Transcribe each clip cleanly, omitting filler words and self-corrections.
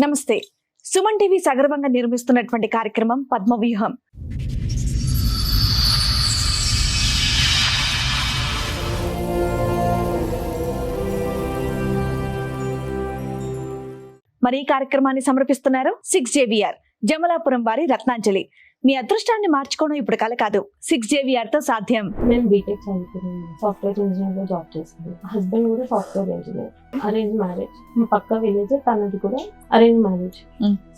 నమస్తే. సుమన్ టీవీ సగర్వంగా నిర్మిస్తున్నటువంటి కార్యక్రమం పద్మవ్యూహం. మరి ఈ కార్యక్రమాన్ని సమర్పిస్తున్నారు 6JVR జమలాపురం వారి రత్నాంజలి. మీ అదృష్టాన్ని మార్చుకోవడం ఇప్పుడు కల కాదు, 6JVR తో సాధ్యం. నేను బీటెక్ చదువుకున్నాను, సాఫ్ట్వేర్ ఇంజనీర్ లో జాబ్ చేస్తాను. హస్బెండ్ కూడా సాఫ్ట్వేర్ ఇంజనీర్. Arrange marriage. మా పక్క విలేజ్, తనది కూడా అరేంజ్ మ్యారేజ్.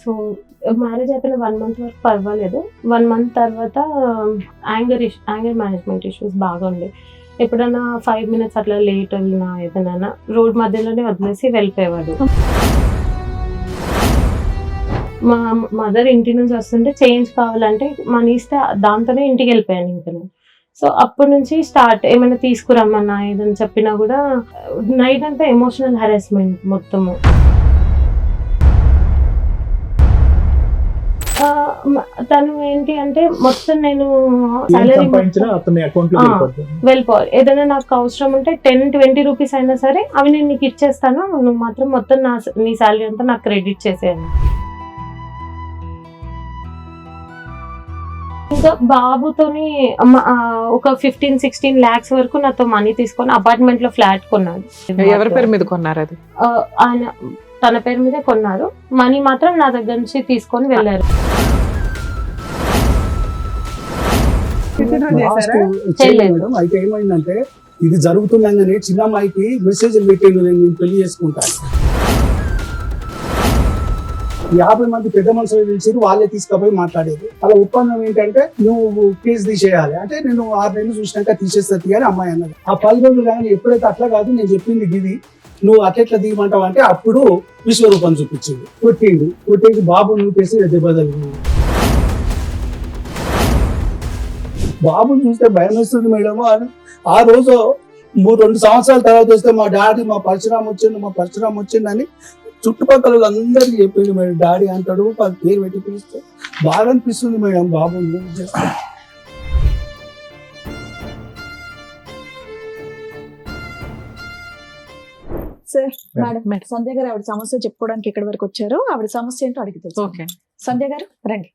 సో మ్యారేజ్ అయిపోయిన 1 month వరకు పర్వాలేదు. 1 month తర్వాత యాంగర్ మేనేజ్మెంట్ ఇష్యూస్ బాగా ఉండే. ఎప్పుడన్నా 5 minutes అట్లా లేట్ వెళ్ళినా ఏదైనా రోడ్ మధ్యలోనే వదిలేసి వెళ్ళిపోయేవాడు. మా మదర్ ఇంటి నుంచి వస్తుంటే చేంజ్ కావాలంటే మనీ ఇస్తే దాంతోనే ఇంటికి వెళ్ళిపోయాను ఇంకా నేను. సో అప్పటి నుంచి స్టార్ట్, ఏమైనా తీసుకురమ్మన్నా ఏదని చెప్పినా కూడా నైట్ అంతా ఎమోషనల్ హెరాస్మెంట్ మొత్తము. తను ఏంటి అంటే మొత్తం నేను సాలరీ వెళ్ళిపోవాలి. ఏదైనా నాకు అవసరం ఉంటే 10-20 రూపీస్ అయినా సరే అవి నేను నీకు ఇచ్చేస్తాను, నువ్వు మాత్రం మొత్తం నీ సాలరీ అంతా నాకు క్రెడిట్ చేసేయాలి. ఇంకా బాబుతోని ఒక 15-16 lakhs వరకు నాతో మనీ తీసుకొని అపార్ట్మెంట్ లో ఫ్లాట్ కొన్నాడు. ఎవరి పేరు మీద కొన్నారు? అది ఆయన తన పేరు మీదే కొన్నారు. మనీ మాత్రం నా దగ్గర నుంచి తీసుకొని వెళ్ళారు. అయితే ఏమైందంటే ఇది జరుగుతుందని చిన్న అమ్మాయికి మెసేజ్ పెట్టిండు, నేను పెళ్లి చేసుకుంటాను. 50 మంది పెద్ద మనుషులు పిలిచి వాళ్ళే తీసుకుపోయి మాట్లాడేది. అలా ఒప్పందం ఏంటంటే నువ్వు కేసు తీసేయాలి అంటే నేను 6 నెలలు చూసినాక తీసేస్తుంది అని అమ్మాయి అన్నది. ఆ 10 రోజులు కానీ ఎప్పుడైతే అట్లా కాదు నేను చెప్పింది గిది, నువ్వు అట్లా దిగమంటావు అంటే అప్పుడు విశ్వరూపం చూపించింది. కొట్టేసి బాబు నూపేసి దెబ్బతలిగింది. బాబుని చూస్తే భయం వేస్తుంది మేడం. ఆ రోజు 2 సంవత్సరాల తర్వాత వస్తే మా డాడీ మా పరశురామ్ వచ్చిండని చుట్టుపక్కల అందరికి చెప్పింది మేడం. డాడీ అంటాడు, పేరు పెట్టి పిలిస్తే బాగా అనిపిస్తుంది మేడం బాబు. సార్, మేడం సంధ్య గారు ఆవిడ సమస్య చెప్పుకోవడానికి ఎక్కడి వరకు వచ్చారు, ఆవిడ సమస్య ఏంటో అడిగి తెలుసు. ఓకే సంధ్య గారు రండి.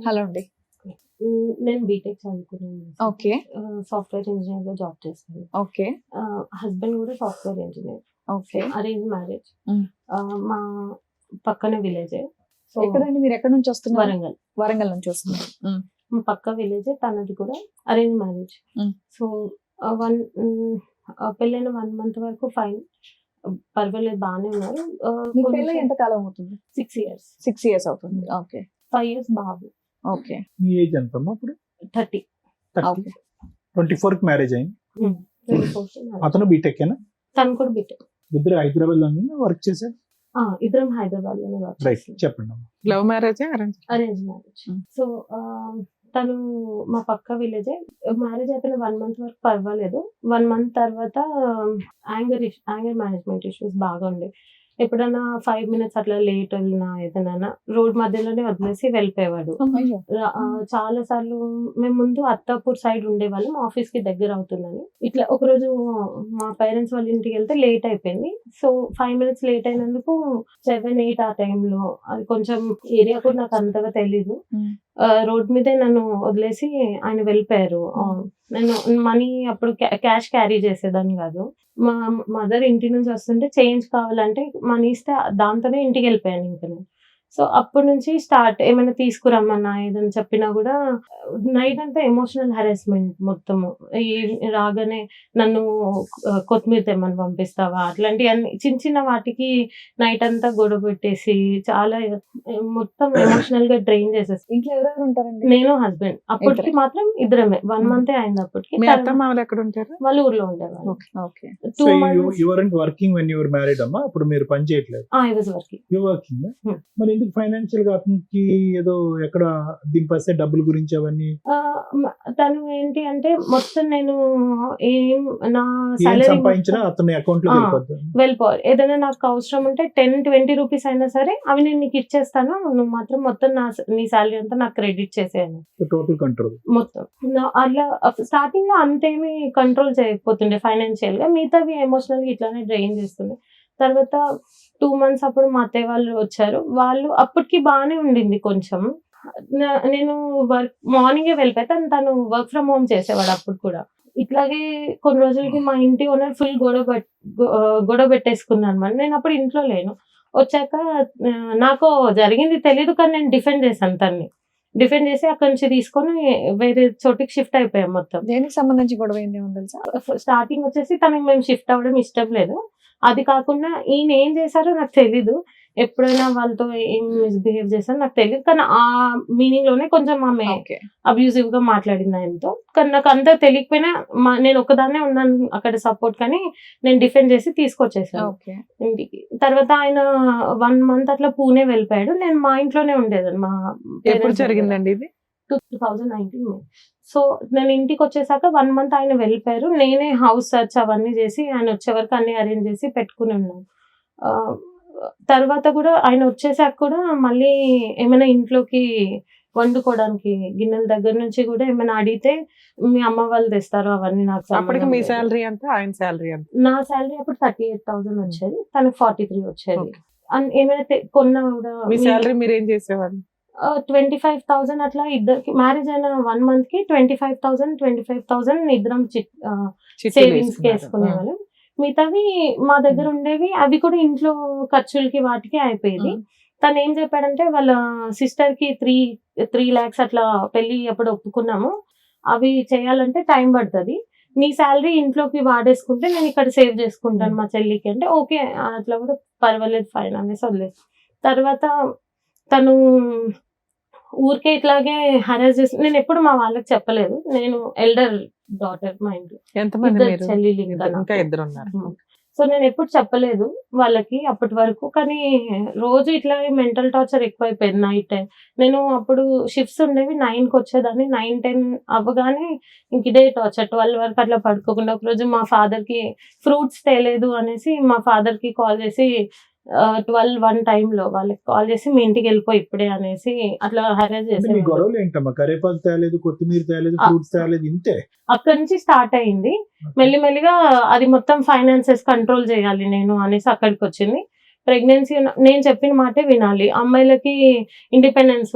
హలో అండి. నేను బీటెక్ చదువుకున్నాను. ఓకే. సాఫ్ట్వేర్ ఇంజనీర్ లో జాబ్ చేస్తాను. ఓకే. హస్బెండ్ కూడా software engineer. Okay. Arrange marriage. మా పక్కన విలేజ్. ఎక్కడండి మీరు? ఎక్కడి నుంచి వస్తున్నారు? వరంగల్. వరంగల్ నుంచి వస్తున్నారు. మా పక్క విలేజ్, తనది కూడా అరేంజ్ మ్యారేజ్. సో పెళ్ళైన 1 month వరకు ఫైన్, పర్వాలేదు, బాగానే ఉన్నారు. ఎంత కాలం అవుతుంది? 6 years. 6 years అవుతుంది. ఓకే. 5 years బాబు. ఓకే. మీ ఏజ్ ఎంత అప్పుడు? 30. 24 కి మ్యారేజ్ అయింది. 24. అతను బీటెక్ ఏనా? తను కూడా బీటెక్. ఇద్దరు హైదరాబాద్ లో వర్క్ చేశారు. ఇద్దరం హైదరాబాద్ లోనే వర్క్ చేస్తాం. చెప్పండి. Love marriage arrange marriage. So తను మా పక్క విలేజ్. మ్యారేజ్ అయిపోయిన 1 month వరకు పర్వాలేదు. 1 month తర్వాత యాంగర్ మేనేజ్మెంట్ ఇష్యూస్ బాగా ఉండే. ఎప్పుడన్నా 5 minutes అట్లా లేట్ వెళ్ళినా ఏదైనా రోడ్ మధ్యలోనే వదిలేసి వెళ్ళిపోయేవాడు. చాలా సార్లు మేము ముందు అత్తాపూర్ సైడ్ ఉండేవాళ్ళం, ఆఫీస్ కి దగ్గర అవుతుందని. ఇట్లా ఒకరోజు మా పేరెంట్స్ వాళ్ళ ఇంటికి వెళ్తే లేట్ అయిపోయింది. సో 5 minutes లేట్ అయినందుకు 7-8 ఆ టైంలో, అది కొంచెం ఏరియా కూడా నాకు అంతగా తెలీదు, రోడ్ మీదే నన్ను వదిలేసి ఆయన వెళ్ళిపోయారు. నేను మనీ అప్పుడు క్యాష్ క్యారీ చేసేదాన్ని కాదు. మా మదర్ ఇంటి నుంచి వస్తుంటే చేంజ్ కావాలంటే మనీ ఇస్తే దాంతోనే ఇంటికి వెళ్ళిపోయాను ఇంకా నేను. సో అప్పటి నుంచి స్టార్ట్, ఏమైనా తీసుకురమ్మన్నా ఏదని చెప్పినా కూడా నైట్ అంతా ఎమోషనల్ హెరాస్మెంట్ మొత్తము. రాగానే నన్ను కొత్తిమీర తెమ్మని పంపిస్తావా, అట్లాంటి అన్ని చిన్న వాటికి నైట్ అంతా గొడవ పెట్టేసి చాలా మొత్తం ఎమోషనల్ గా డ్రైన్ చేసేసి. ఇంట్లో ఎవరెవరు ఉంటారండి? నేను, హస్బెండ్. అప్పటికి మాత్రం ఇద్దరమే. 1 month అయింది అప్పటికి. ఎక్కడ ఉంటారు? వాళ్ళు ఊర్లో ఉండేవాళ్ళు. 2 months. You weren't working when you were married అమ్మా? అప్పుడు మీరు పని చేయట్లేదు? I was working. You working? మరి ఎందుకు ఫైనాన్షియల్ గా అతనికి ఏదో ఎక్కడ దింపేస్తే డబ్బుల గురించి అవన్నీ తను ఏంటి అంటే మొత్తం నేను ఏం నా ఏం సాలరీ సంపాదించినా అతని అకౌంట్ లో వెళ్ళిపోతుంది. వెళ్ళిపోవాలి. ఏదైనా నాకు అవసరం ఉంటే 10-20 రూపీస్ అయినా సరే అవి నేను నీకు ఇచ్చేస్తాను, నువ్వు మాత్రం మొత్తం నీ సాలరీ అంతా నాకు క్రెడిట్ చేసేయాలి టోటల్ కంట్రోల్. మొత్తం. అట్లా స్టార్టింగ్ లో అంతేమీ కంట్రోల్ చేయకపోతుండే ఫైనాన్షియల్ గా, మిగతావి ఎమోషనల్ గా ఇట్లానే డ్రైన్ చేస్తుండే. తర్వాత 2 months అప్పుడు మా అత్తయ్య వాళ్ళు వచ్చారు. వాళ్ళు అప్పటికి బాగానే ఉండింది కొంచెం. నేను వర్క్ మార్నింగే వెళ్ళిపోయి తను వర్క్ ఫ్రమ్ హోమ్ చేసేవాడు అప్పుడు కూడా. ఇట్లాగే కొన్ని రోజులకి మా ఇంటి ఓనర్ ఫుల్ గొడవ పెట్టేసుకున్నాను అనమాట. నేను అప్పుడు ఇంట్లో లేను. వచ్చాక నాకు జరిగింది తెలీదు, కానీ నేను డిఫెండ్ చేశాను తన్ని. డిఫెండ్ చేసి అక్కడి నుంచి తీసుకొని వేరే చోటికి షిఫ్ట్ అయిపోయాం మొత్తం. దేనికి సంబంధించి గొడవ ఏంటి తెలుసా? స్టార్టింగ్ వచ్చేసి తనకి మేము షిఫ్ట్ అవ్వడం ఇష్టం లేదు. అది కాకుండా ఈయన ఏం చేశారో నాకు తెలీదు. ఎప్పుడైనా వాళ్ళతో ఏం మిస్బిహేవ్ చేశారో నాకు తెలియదు, కానీ ఆ మీనింగ్ లోనే కొంచెం ఆమె అబ్యూజివ్ గా మాట్లాడింది ఆయనతో. కానీ నాకు అంతా తెలియకపోయినా నేను ఒకదాన్నే ఉన్నాను అక్కడ సపోర్ట్, కానీ నేను డిఫెండ్ చేసి తీసుకొచ్చేసాను ఇంటికి. తర్వాత ఆయన 1 month అట్లా పూణే వెళ్ళిపోయాడు. నేను మా ఇంట్లోనే ఉండేదాన్ని. మా ఎప్పుడు జరిగిందండి ఇది? 2019 May. సో నేను ఇంటికి వచ్చేసాక 1 month ఆయన వెళ్ళిపోయారు. నేనే హౌస్ సర్చ్ అవన్నీ చేసి ఆయన వచ్చే వరకు అన్ని అరేంజ్ చేసి పెట్టుకుని ఉన్నాను. తర్వాత కూడా ఆయన వచ్చేసాక కూడా మళ్ళీ ఏమైనా ఇంట్లోకి వండుకోవడానికి గిన్నెల దగ్గర నుంచి కూడా ఏమైనా అడిగితే మీ అమ్మ వాళ్ళు తెస్తారు అవన్నీ. నాకు అప్పటికి మీ శాలరీ ఎంత, ఆయన శాలరీ ఎంత? నా శాలరీ అప్పుడు 38,000 వచ్చేది, తనకు 43 వచ్చేది. ఏమైనా కొన్నా కూడా. మీ శాలరీ మీరు ఏం చేసేవారు? 25,000 అట్లా ఇద్దరికి. మ్యారేజ్ అయిన 1 month కి 25,000 ఇద్దరం సేవింగ్స్ కి వేసుకునేవాళ్ళం. మిగతావి మా దగ్గర ఉండేవి, అవి కూడా ఇంట్లో ఖర్చులకి వాటికి అయిపోయేది. తను ఏం చెప్పాడంటే వాళ్ళ సిస్టర్ కి 3 lakhs అట్లా పెళ్లి అప్పుడు ఒప్పుకున్నాము, అవి చేయాలంటే టైం పడుతుంది, నీ శాలరీ ఇంట్లోకి వాడేసుకుంటే నేను ఇక్కడ సేవ్ చేసుకుంటాను మా చెల్లికి అంటే ఓకే అట్లా కూడా పర్వాలేదు ఫైన్ అనేసి వదిలేదు. తర్వాత తను ఊరికే ఇట్లాగే హరాస్ చేసి, నేను ఎప్పుడు మా వాళ్ళకి చెప్పలేదు. నేను ఎల్డర్ డాటర్ మా ఇంట్లో, ఎంతమంది? చెల్లెలు ఇంకా ఇద్దరు ఉన్నారు. సో నేను ఎప్పుడు చెప్పలేదు వాళ్ళకి అప్పటి వరకు. కానీ రోజు ఇట్లా మెంటల్ టార్చర్ ఎక్కువైపోయింది నైట్ టైం. నేను అప్పుడు షిఫ్ట్స్ ఉండేవి, 9కి వచ్చేదాన్ని. 9-10 అవ్వగానే ఇంక ఇదే టార్చర్. 12 వరకు అట్లా పడుకోకుండా. ఒకరోజు మా ఫాదర్కి ఫ్రూట్స్ తేలేదు అనేసి మా ఫాదర్కి కాల్ చేసి 12-1 టైంలో వాళ్ళకి కాల్ చేసి మీ ఇంటికి వెళ్ళిపోయి ఇప్పుడే అనేసి అట్లా హరాస్ చేసి. గొడవలు ఏంటమ్మా? కరేపాకు తేలేదు, కొత్తిమీర తేలేదు, ఫ్రూట్స్ తేలేదు, ఇంతే. అక్కడి నుంచి స్టార్ట్ అయింది. మెల్లిమెల్లిగా అది మొత్తం ఫైనాన్సెస్ కంట్రోల్ చేయాలి నేను అనేసి అక్కడికి వచ్చింది. ప్రెగ్నెన్సీ నేను చెప్పిన మాటే వినాలి, అమ్మాయిలకి ఇండిపెండెన్స్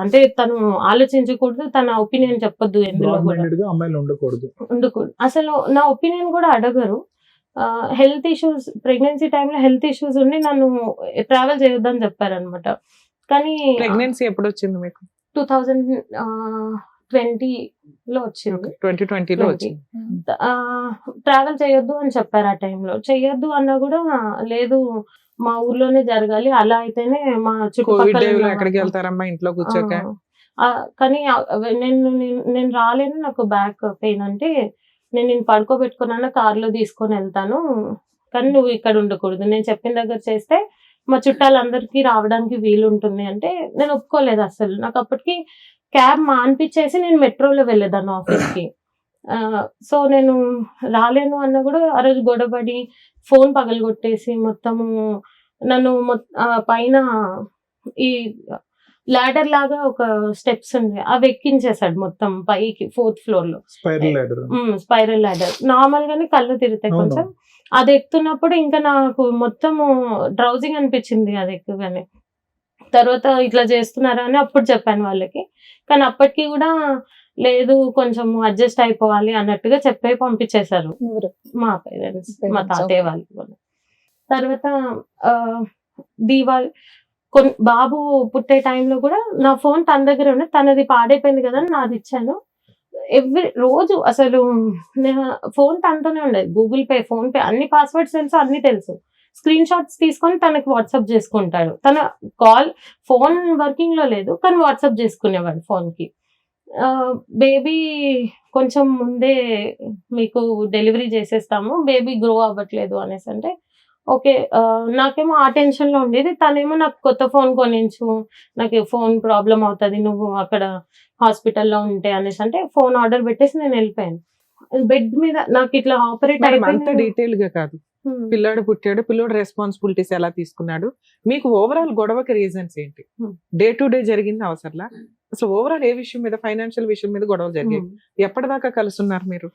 అంటే తను ఆలోచించకూడదు, తన ఒపీనియన్ చెప్పొద్దు, ఎందులో ఉండకూడదు. అసలు నా ఒపీనియన్ కూడా అడగరు. హెల్త్ ఇష్యూస్, ప్రెగ్నెన్సీ టైంలో హెల్త్ ఇష్యూస్ ఉండి నన్ను ట్రావెల్ చేయొద్దని చెప్పారనమాట. కానీ ప్రెగ్నెన్సీ ఎప్పుడు వచ్చింది మీకు? 2020లో వచ్చింది. 2020లో వచ్చింది. ట్రావెల్ చేయొద్దు అని చెప్పారు ఆ టైంలో. చెయ్యొద్దు అన్నా కూడా లేదు మా ఊర్లోనే జరగాలి, అలా అయితేనే మా చుట్టుపక్కల ఎక్కడికి వెళ్తారమ్మా ఇంట్లో కూర్చోక. కానీ నేను రాలేను, నాకు బ్యాక్ పెయిన్ అంటే నేను పడుకోబెట్టుకున్నా కార్లో తీసుకొని వెళ్తాను, కానీ నువ్వు ఇక్కడ ఉండకూడదు, నేను చెప్పిన దగ్గర చేస్తే మా చుట్టాలందరికీ రావడానికి వీలు ఉంటుంది అంటే నేను ఒప్పుకోలేదు అసలు. నాకు అప్పటికి క్యాబ్ మాన్పించేసి నేను మెట్రోలో వెళ్ళేదాన్ని ఆఫీస్కి. సో నేను రాలేను అన్న కూడా ఆ రోజు గొడవపడి ఫోన్ పగలగొట్టేసి మొత్తము నన్ను పైన ఈ లాడర్ లాగా ఒక స్టెప్స్ ఉంది అవి ఎక్కించేసాడు మొత్తం పైకి 4th floor లో. స్పైరల్ లాడర్ నార్మల్ గానే కళ్ళు తిరుగుతాయి కొంచెం. అది ఎక్కుతున్నప్పుడు ఇంకా నాకు మొత్తము డ్రౌజింగ్ అనిపించింది అది ఎక్కువగానే. తర్వాత ఇట్లా చేస్తున్నారా అని అప్పుడు చెప్పాను వాళ్ళకి. కానీ అప్పటికి కూడా లేదు కొంచెం అడ్జస్ట్ అయిపోవాలి అన్నట్టుగా చెప్పే పంపించేశారు మా పేరెంట్స్, మా తాతయ్య వాళ్ళు. తర్వాత దీవాళి బాబు పుట్టే టైంలో కూడా నా ఫోన్ తన దగ్గర ఉండే, తనది పాడైపోయింది కదా నాది ఇచ్చాను. రోజు అసలు ఫోన్ తనతోనే ఉండేది. గూగుల్ పే, ఫోన్ పే అన్ని పాస్వర్డ్స్ తెలుసు, అన్ని తెలుసు. స్క్రీన్ షాట్స్ తీసుకొని తనకి వాట్సాప్ చేసుకుంటాడు. తన ఫోన్ వర్కింగ్ లో లేదు కానీ వాట్సాప్ చేసుకునేవాడు ఫోన్ కి. బేబీ కొంచెం ముందే మీకు డెలివరీ చేసేస్తాము, బేబీ గ్రో అవ్వట్లేదు అనేసి అంటే ఓకే. నాకేమో ఆ టెన్షన్‌లో ఉండేది. తనేమో నాకు కొత్త ఫోన్ కొనించు, నాకు ఫోన్ ప్రాబ్లమ్ అవుతది. నువ్వు అక్కడ హాస్పిటల్‌లో ఉంటే అనేసి అంటే ఫోన్ ఆర్డర్ పెట్టేసి నేను వెళ్ళిపోయాను. బెడ్ మీద నాకు ఇట్లా ఆపరేట్ మేడం, అంత అయిపోయింది. డీటెయిల్ గా కాదు. పిల్లాడు పుట్టాడు, పిల్లోడు రెస్పాన్సిబిలిటీస్ ఎలా తీసుకున్నాడు, మీకు ఓవరాల్ గొడవకి రీజన్స్ ఏంటి, డే టు డే జరిగింది అవసరంలా, అసలు ఓవరాల్ ఏ విషయం మీద, ఫైనాన్షియల్ విషయం మీద గొడవలు జరిగాయి, ఎప్పటిదాకా కలుస్తున్నారు మీరు?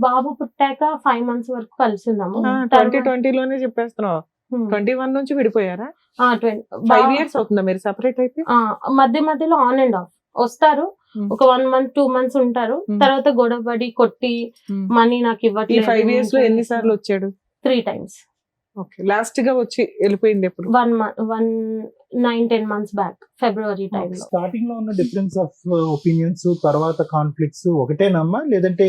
బాబు పుట్టాక 5 months వరకు కలిసి ఉన్నాము. 2020 లోనే చెప్పేస్తున్నావు. 21 నుంచి విడిపోయారా? 5 years అవుతుందా మీరు సెపరేట్ అయిపోయి? మధ్య మధ్యలో ఆన్ అండ్ ఆఫ్ వస్తారు. ఒక 1 month 2 months ఉంటారు. తర్వాత గొడవ పడి కొట్టి మనీ నాకు ఈ ఇవ్వట్లేదు. 5 years లో ఎన్ని సార్లు వచ్చాడు? 3 times. ఓకే, లాస్ట్ గా వచ్చి వెళ్ళిపోయింది ఎప్పుడు? 9-10 months బ్యాక్ ఫిబ్రవరి టైంలో. స్టార్టింగ్ లో ఉన్న డిఫరెన్స్ ఆఫ్ ఒపీనియన్స్ తర్వాత కాన్ఫ్లిక్ట్స్ ఒకటేనమ్మా, లేదంటే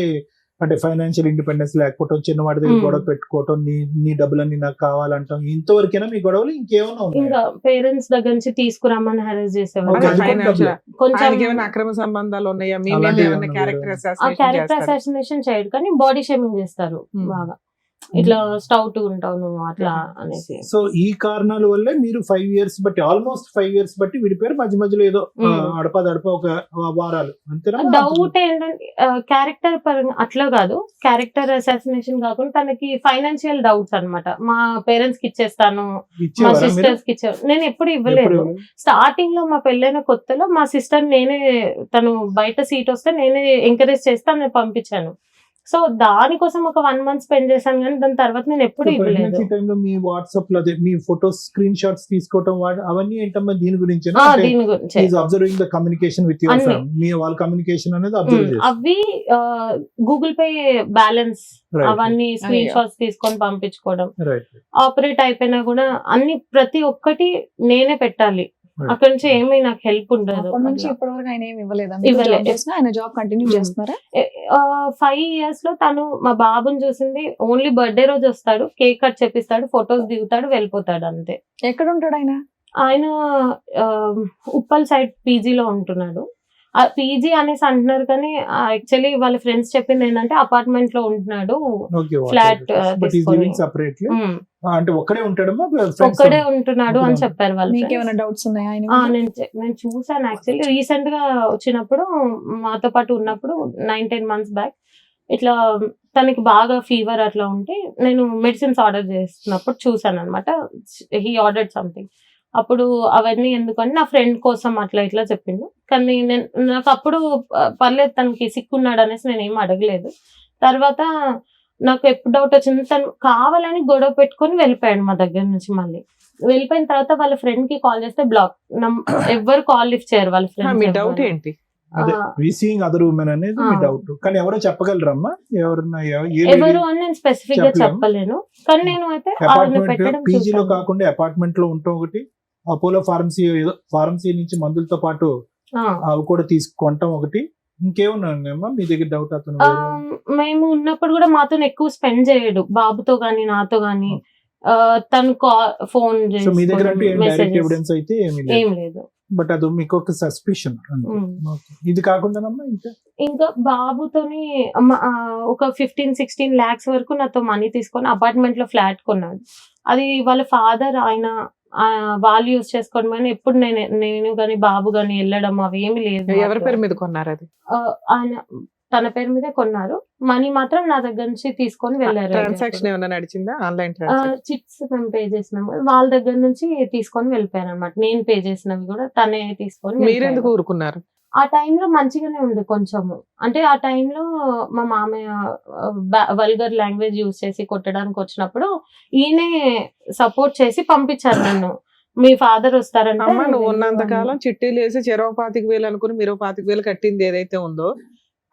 అంటే ఫైనాన్షియల్ ఇండిపెండెన్స్ లేకపోవటం, చిన్నవాడి దగ్గర గొడవ పెట్టుకోవటం, నీ డబ్బులన్నీ నాకు కావాలంటాం, ఇంతవరకేనా మీ గొడవలు? ఇంకేమైనా ఉన్నాయా? ఇంకా పేరెంట్స్ దగ్గర నుంచి తీసుకురమ్మని హెరాస్ చేసేవాళ్ళు. Okay, అది Financial- కూడా కొంచెం ఆయనకి ఏమైనా అక్రమ సంబంధాలు ఉన్నాయా? మీ మీద అలాంటివి ఏమైనా ఏమన్నా క్యారెక్టర్ వేరే- క్యారెక్టర్ అసాసినేషన్ అసాసినేషన్ చేయడు కానీ బాడీ షేమింగ్ చేస్తారు బాగా. ఇట్లా స్టౌట్ ఉంటావు నువ్వు అట్లా అనేసి. సో ఈ కారణాల వల్లే మీరు 5 years బట్టి, ఆల్మోస్ట్ 5 years బట్టి విడిపోయారు. మధ్య మధ్యలో ఏదో అడప ఒక వారాలు అంతేనా? డౌట్ ఏంటంటే క్యారెక్టర్ పరంగా అట్లా కాదు, క్యారెక్టర్ అసాసినేషన్ కాకుండా తనకి ఫైనాన్షియల్ డౌట్స్ అన్నమాట. మా పేరెంట్స్ కి ఇచ్చేస్తాను, మా ఇచ్చేవారా మీరు? సిస్టర్స్ కి ఇచ్చారు. నేను ఎప్పుడు ఎప్పుడు ఇవ్వలేదు. ఇవ్వలేదు? స్టార్టింగ్ లో మా పెళ్ళైన కొత్తలో మా సిస్టర్ నేనే, తను బయట సీట్ వస్తే నేనే ఎంకరేజ్ చేస్తే నేను పంపించాను. సో దానికోసం ఒక 1 month స్పెండ్ చేశాను కానీ దాని తర్వాత నేను ఎప్పుడు ఇవ్వలేదు. ప్రెగ్నెన్సీ టైంలో మీ వాట్సాప్ లో అదే మీ ఫోటోస్ స్క్రీన్ షాట్స్ తీసుకోవటం అవన్నీ ఏంటమ్మా దీని గురించి? దీని గురించి observing the communication with your అన్ని. ఫ్యామిలీ, మీ వాళ్ళ కమ్యూనికేషన్ అనేది అబ్జర్వ్ చేస్తారు. అవి గూగుల్ పే బ్యాలెన్స్ Right. అవన్నీ స్క్రీన్ అయ్యో. షాట్స్ తీసుకొని పంపించుకోవడం. రైట్. ఆపరేట్ అయిపోయినా కూడా అన్ని ప్రతి ఒక్కటి నేనే పెట్టాలి. Right. అక్కడ నుంచి ఏమీ నాకు హెల్ప్ ఉండదు. అప్పటి నుంచి ఇప్పటి వరకు ఆయన ఏమి ఇవ్వలేదా? ఇవ్వలేదు. ఆయన జాబ్ కంటిన్యూ చేస్తున్నారా? 5 years లో తను మా బాబుని చూసింది ఓన్లీ బర్త్డే రోజు వస్తాడు, కేక్ కట్ చేపిస్తాడు, ఫొటోస్ దిగుతాడు, వెళ్ళిపోతాడు అంతే. ఎక్కడ ఉంటాడు ఆయన? ఆయన ఉప్పల్ సైడ్ పీజీలో ఉంటున్నాడు. పీజీ అనేసి అంటున్నారు కానీ యాక్చువల్లీ వాళ్ళ ఫ్రెండ్స్ చెప్పింది ఏంటంటే అపార్ట్మెంట్ లో ఉంటున్నాడు, okay. Flat but is living separately. అంటే ఒక్కడే ఉంటాడమ్మా? ఒక్కడే ఉంటున్నాడు అని చెప్పారు వాళ్ళు. మీకేమైనా డౌట్స్ ఉన్నాయా ఆయన మీద? నేను చూసాను యాక్చువల్లీ రీసెంట్ గా వచ్చినప్పుడు మాతో పాటు ఉన్నప్పుడు 9-10 months బ్యాక్ ఇట్లా తనకి బాగా ఫీవర్ అట్లా ఉంటే నేను మెడిసిన్స్ ఆర్డర్ చేస్తున్నప్పుడు చూసాను అనమాట. He ordered something. అప్పుడు అవన్నీ ఎందుకంటే నా ఫ్రెండ్ కోసం అట్లా ఇట్లా చెప్పిండు. కానీ నాకు అప్పుడు పర్లేదు తనకి సిక్కున్నాడు అనేసి నేను ఏం అడగలేదు. తర్వాత నాకు ఎప్పుడు డౌట్ వచ్చింది, తను కావాలని గొడవ పెట్టుకొని వెళ్ళిపోయాడు మా దగ్గర నుంచి. మళ్ళీ వెళ్ళిపోయిన తర్వాత వాళ్ళ ఫ్రెండ్ కి కాల్ చేస్తే బ్లాక్, ఎవ్వరు కాల్ లిఫ్ట్ చేయరు వాళ్ళ మీ డౌట్ ఫ్రెండ్స్. ఏంటి? అదే సీయింగ్ అదర్ ఉమెన్ అనేది మీ డౌట్. కానీ ఎవరో చెప్పగలరమ్మా? ఎవరన్నా ఎవరు అని నేను స్పెసిఫిక్ గా చెప్పలేను. కానీ నేను అయితే అపార్ట్మెంట్ పీజీలో కాకుండా అపార్ట్మెంట్ లో ఉంటాం ఒకటి, అపోలో ఫార్మసీ నుంచి మందులతో పాటు అవి కూడా తీసుకుంటాం ఒకటి, ఇంకేమన్నా మీ దగ్గర డౌట్? అతను మేము ఉన్నప్పుడు కూడా మాతో ఎక్కువ స్పెండ్ చేయడు, బాబుతో గానీ నాతో గానీ. తను ఫోన్ సో మీ దగ్గర అంటే డైరెక్ట్ ఎవిడెన్స్ అయితే ఏం లేదు. బట్ అది మీకు ఒక సస్పిషన్. ఇది కాకుండా ఇంకా బాబుతోని ఒక 15-16 lakhs వరకు నాతో మనీ తీసుకొని అపార్ట్మెంట్ లో ఫ్లాట్ కొన్నాడు. అది వాళ్ళ ఫాదర్ ఆయన వాళ్ళు యూజ్ చేసుకోవడం కానీ ఎప్పుడు నేను గానీ బాబు గానీ వెళ్ళడం అవి ఏమి లేదు. ఎవరి పేరు మీద కొన్నారు అది? ఆయన తన పేరు మీదే కొన్నారు. మనీ మాత్రం నా దగ్గర నుంచి తీసుకొని వెళ్ళారు. ట్రాన్సాక్షన్ ఏమైనా నడిచిందా? ఆన్లైన్ చిట్స్ మేము పే చేసినాము, వాళ్ళ దగ్గర నుంచి తీసుకొని వెళ్ళిపోయారు అనమాట. నేను పే చేసినవి కూడా తనే తీసుకొని. మీరెందుకు ఊరుకున్నారు? ఆ టైంలో మంచిగానే ఉంది కొంచెము. అంటే ఆ టైంలో మా మామయ్య వల్గర్ లాంగ్వేజ్ యూజ్ చేసి కొట్టడానికి వచ్చినప్పుడు ఈయనే సపోర్ట్ చేసి పంపించారు నన్ను. మీ ఫాదర్ వస్తారంటే. అమ్మ, నువ్వు ఉన్నంత కాలం చిట్టీలు వేసి 25,000 అనుకుని మీరు 25,000 కట్టింది ఏదైతే ఉందో,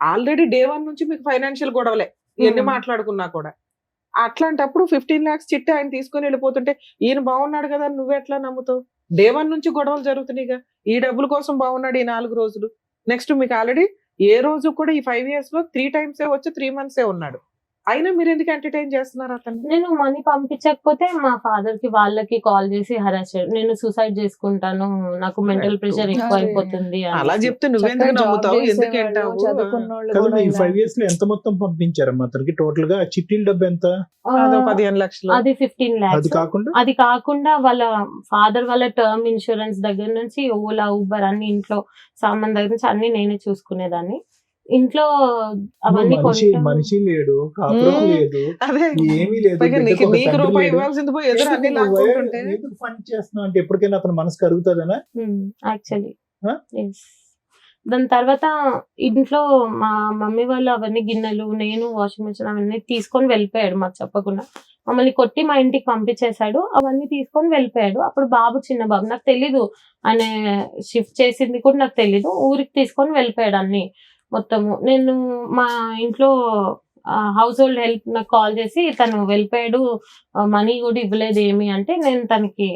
ఆల్రెడీ డే 1 నుంచి మీకు ఫైనాన్షియల్ గొడవలే ఎన్ని మాట్లాడుకున్నా కూడా. అట్లాంటప్పుడు 15 lakhs చిట్టి ఆయన తీసుకొని వెళ్ళిపోతుంటే ఈయన బాగున్నాడు కదా నువ్వు ఎట్లా నమ్ముతావు? డే 1 నుంచి గొడవలు జరుగుతున్నాయిగా. ఈ డబ్బుల కోసం బాగున్నాడు ఈ 4 రోజులు. నెక్స్ట్ మీకు ఆల్రెడీ ఏ రోజు కూడా ఈ 5 years లో 3 times వచ్చి 3 months ఉన్నాడు. అయినా మీరు ఎందుకు ఎంటర్టైన్ చేస్తున్నారు అతను? నేను మనీ పంపించకపోతే మా ఫాదర్ కి వాళ్ళకి కాల్ చేసి హరాస్ చేయడం, నేను సూసైడ్ చేసుకుంటాను, నాకు మెంటల్ ప్రెషర్ ఎక్కువ అయిపోతుంది అలా చెప్తే నువ్వెందుకు నమ్ముతావు, ఎందుకు అంటావు? కదా ఈ 5 years లో ఎంత మొత్తం పంపించారమ్మా అతనికి టోటల్ గా? చిట్టీల డబ్బు ఎంత? అదో 15 లక్షలు. అది 15 అది lakhs. కాకుండా కాకుండా వాళ్ళ ఫాదర్ వాళ్ళ టర్మ్ ఇన్సూరెన్స్ దగ్గర నుంచి ఓలా ఊబర్ అన్ని ఇంట్లో సామాన్ దగ్గర నుంచి అన్ని నేనే చూసుకునేదాన్ని. ఇంట్లో అవన్నీ మనిషి లేడు, కాపురం లేదు, అదే ఏమీ లేదు, పైగా బిడ్డకు ఒక నీకు తండ్రి రూపాయి లేడు. ఇవ్వాల్సింది పోయి ఎదురు అన్ని లాక్కుంటుంటే ఎందుకు ఫండ్ చేస్తున్నావు అంటే ఎప్పటికైనా అతని మనసు కరుగుతుందనా? Actually Huh? దాని తర్వాత ఇంట్లో మా మమ్మీ వాళ్ళు అవన్నీ గిన్నెలు, నేను వాషింగ్ మిషన్ అవన్నీ తీసుకొని వెళ్ళిపోయాడు మాకు చెప్పకుండా. మమ్మల్ని కొట్టి మా ఇంటికి పంపించేశాడు, అవన్నీ తీసుకొని వెళ్ళిపోయాడు. అప్పుడు బాబు చిన్న బాబు, నాకు తెలీదు ఆయన షిఫ్ట్ చేసింది కూడా నాకు తెలీదు. ఊరికి తీసుకొని వెళ్ళిపోయాడు అన్ని మొత్తము. నేను మా ఇంట్లో హౌస్ హోల్డ్ హెల్ప్ నాకు కాల్ చేసి తను వెళ్ళిపోయాడు, మనీ కూడా ఇవ్వలేదు ఏమి అంటే, నేను తనకి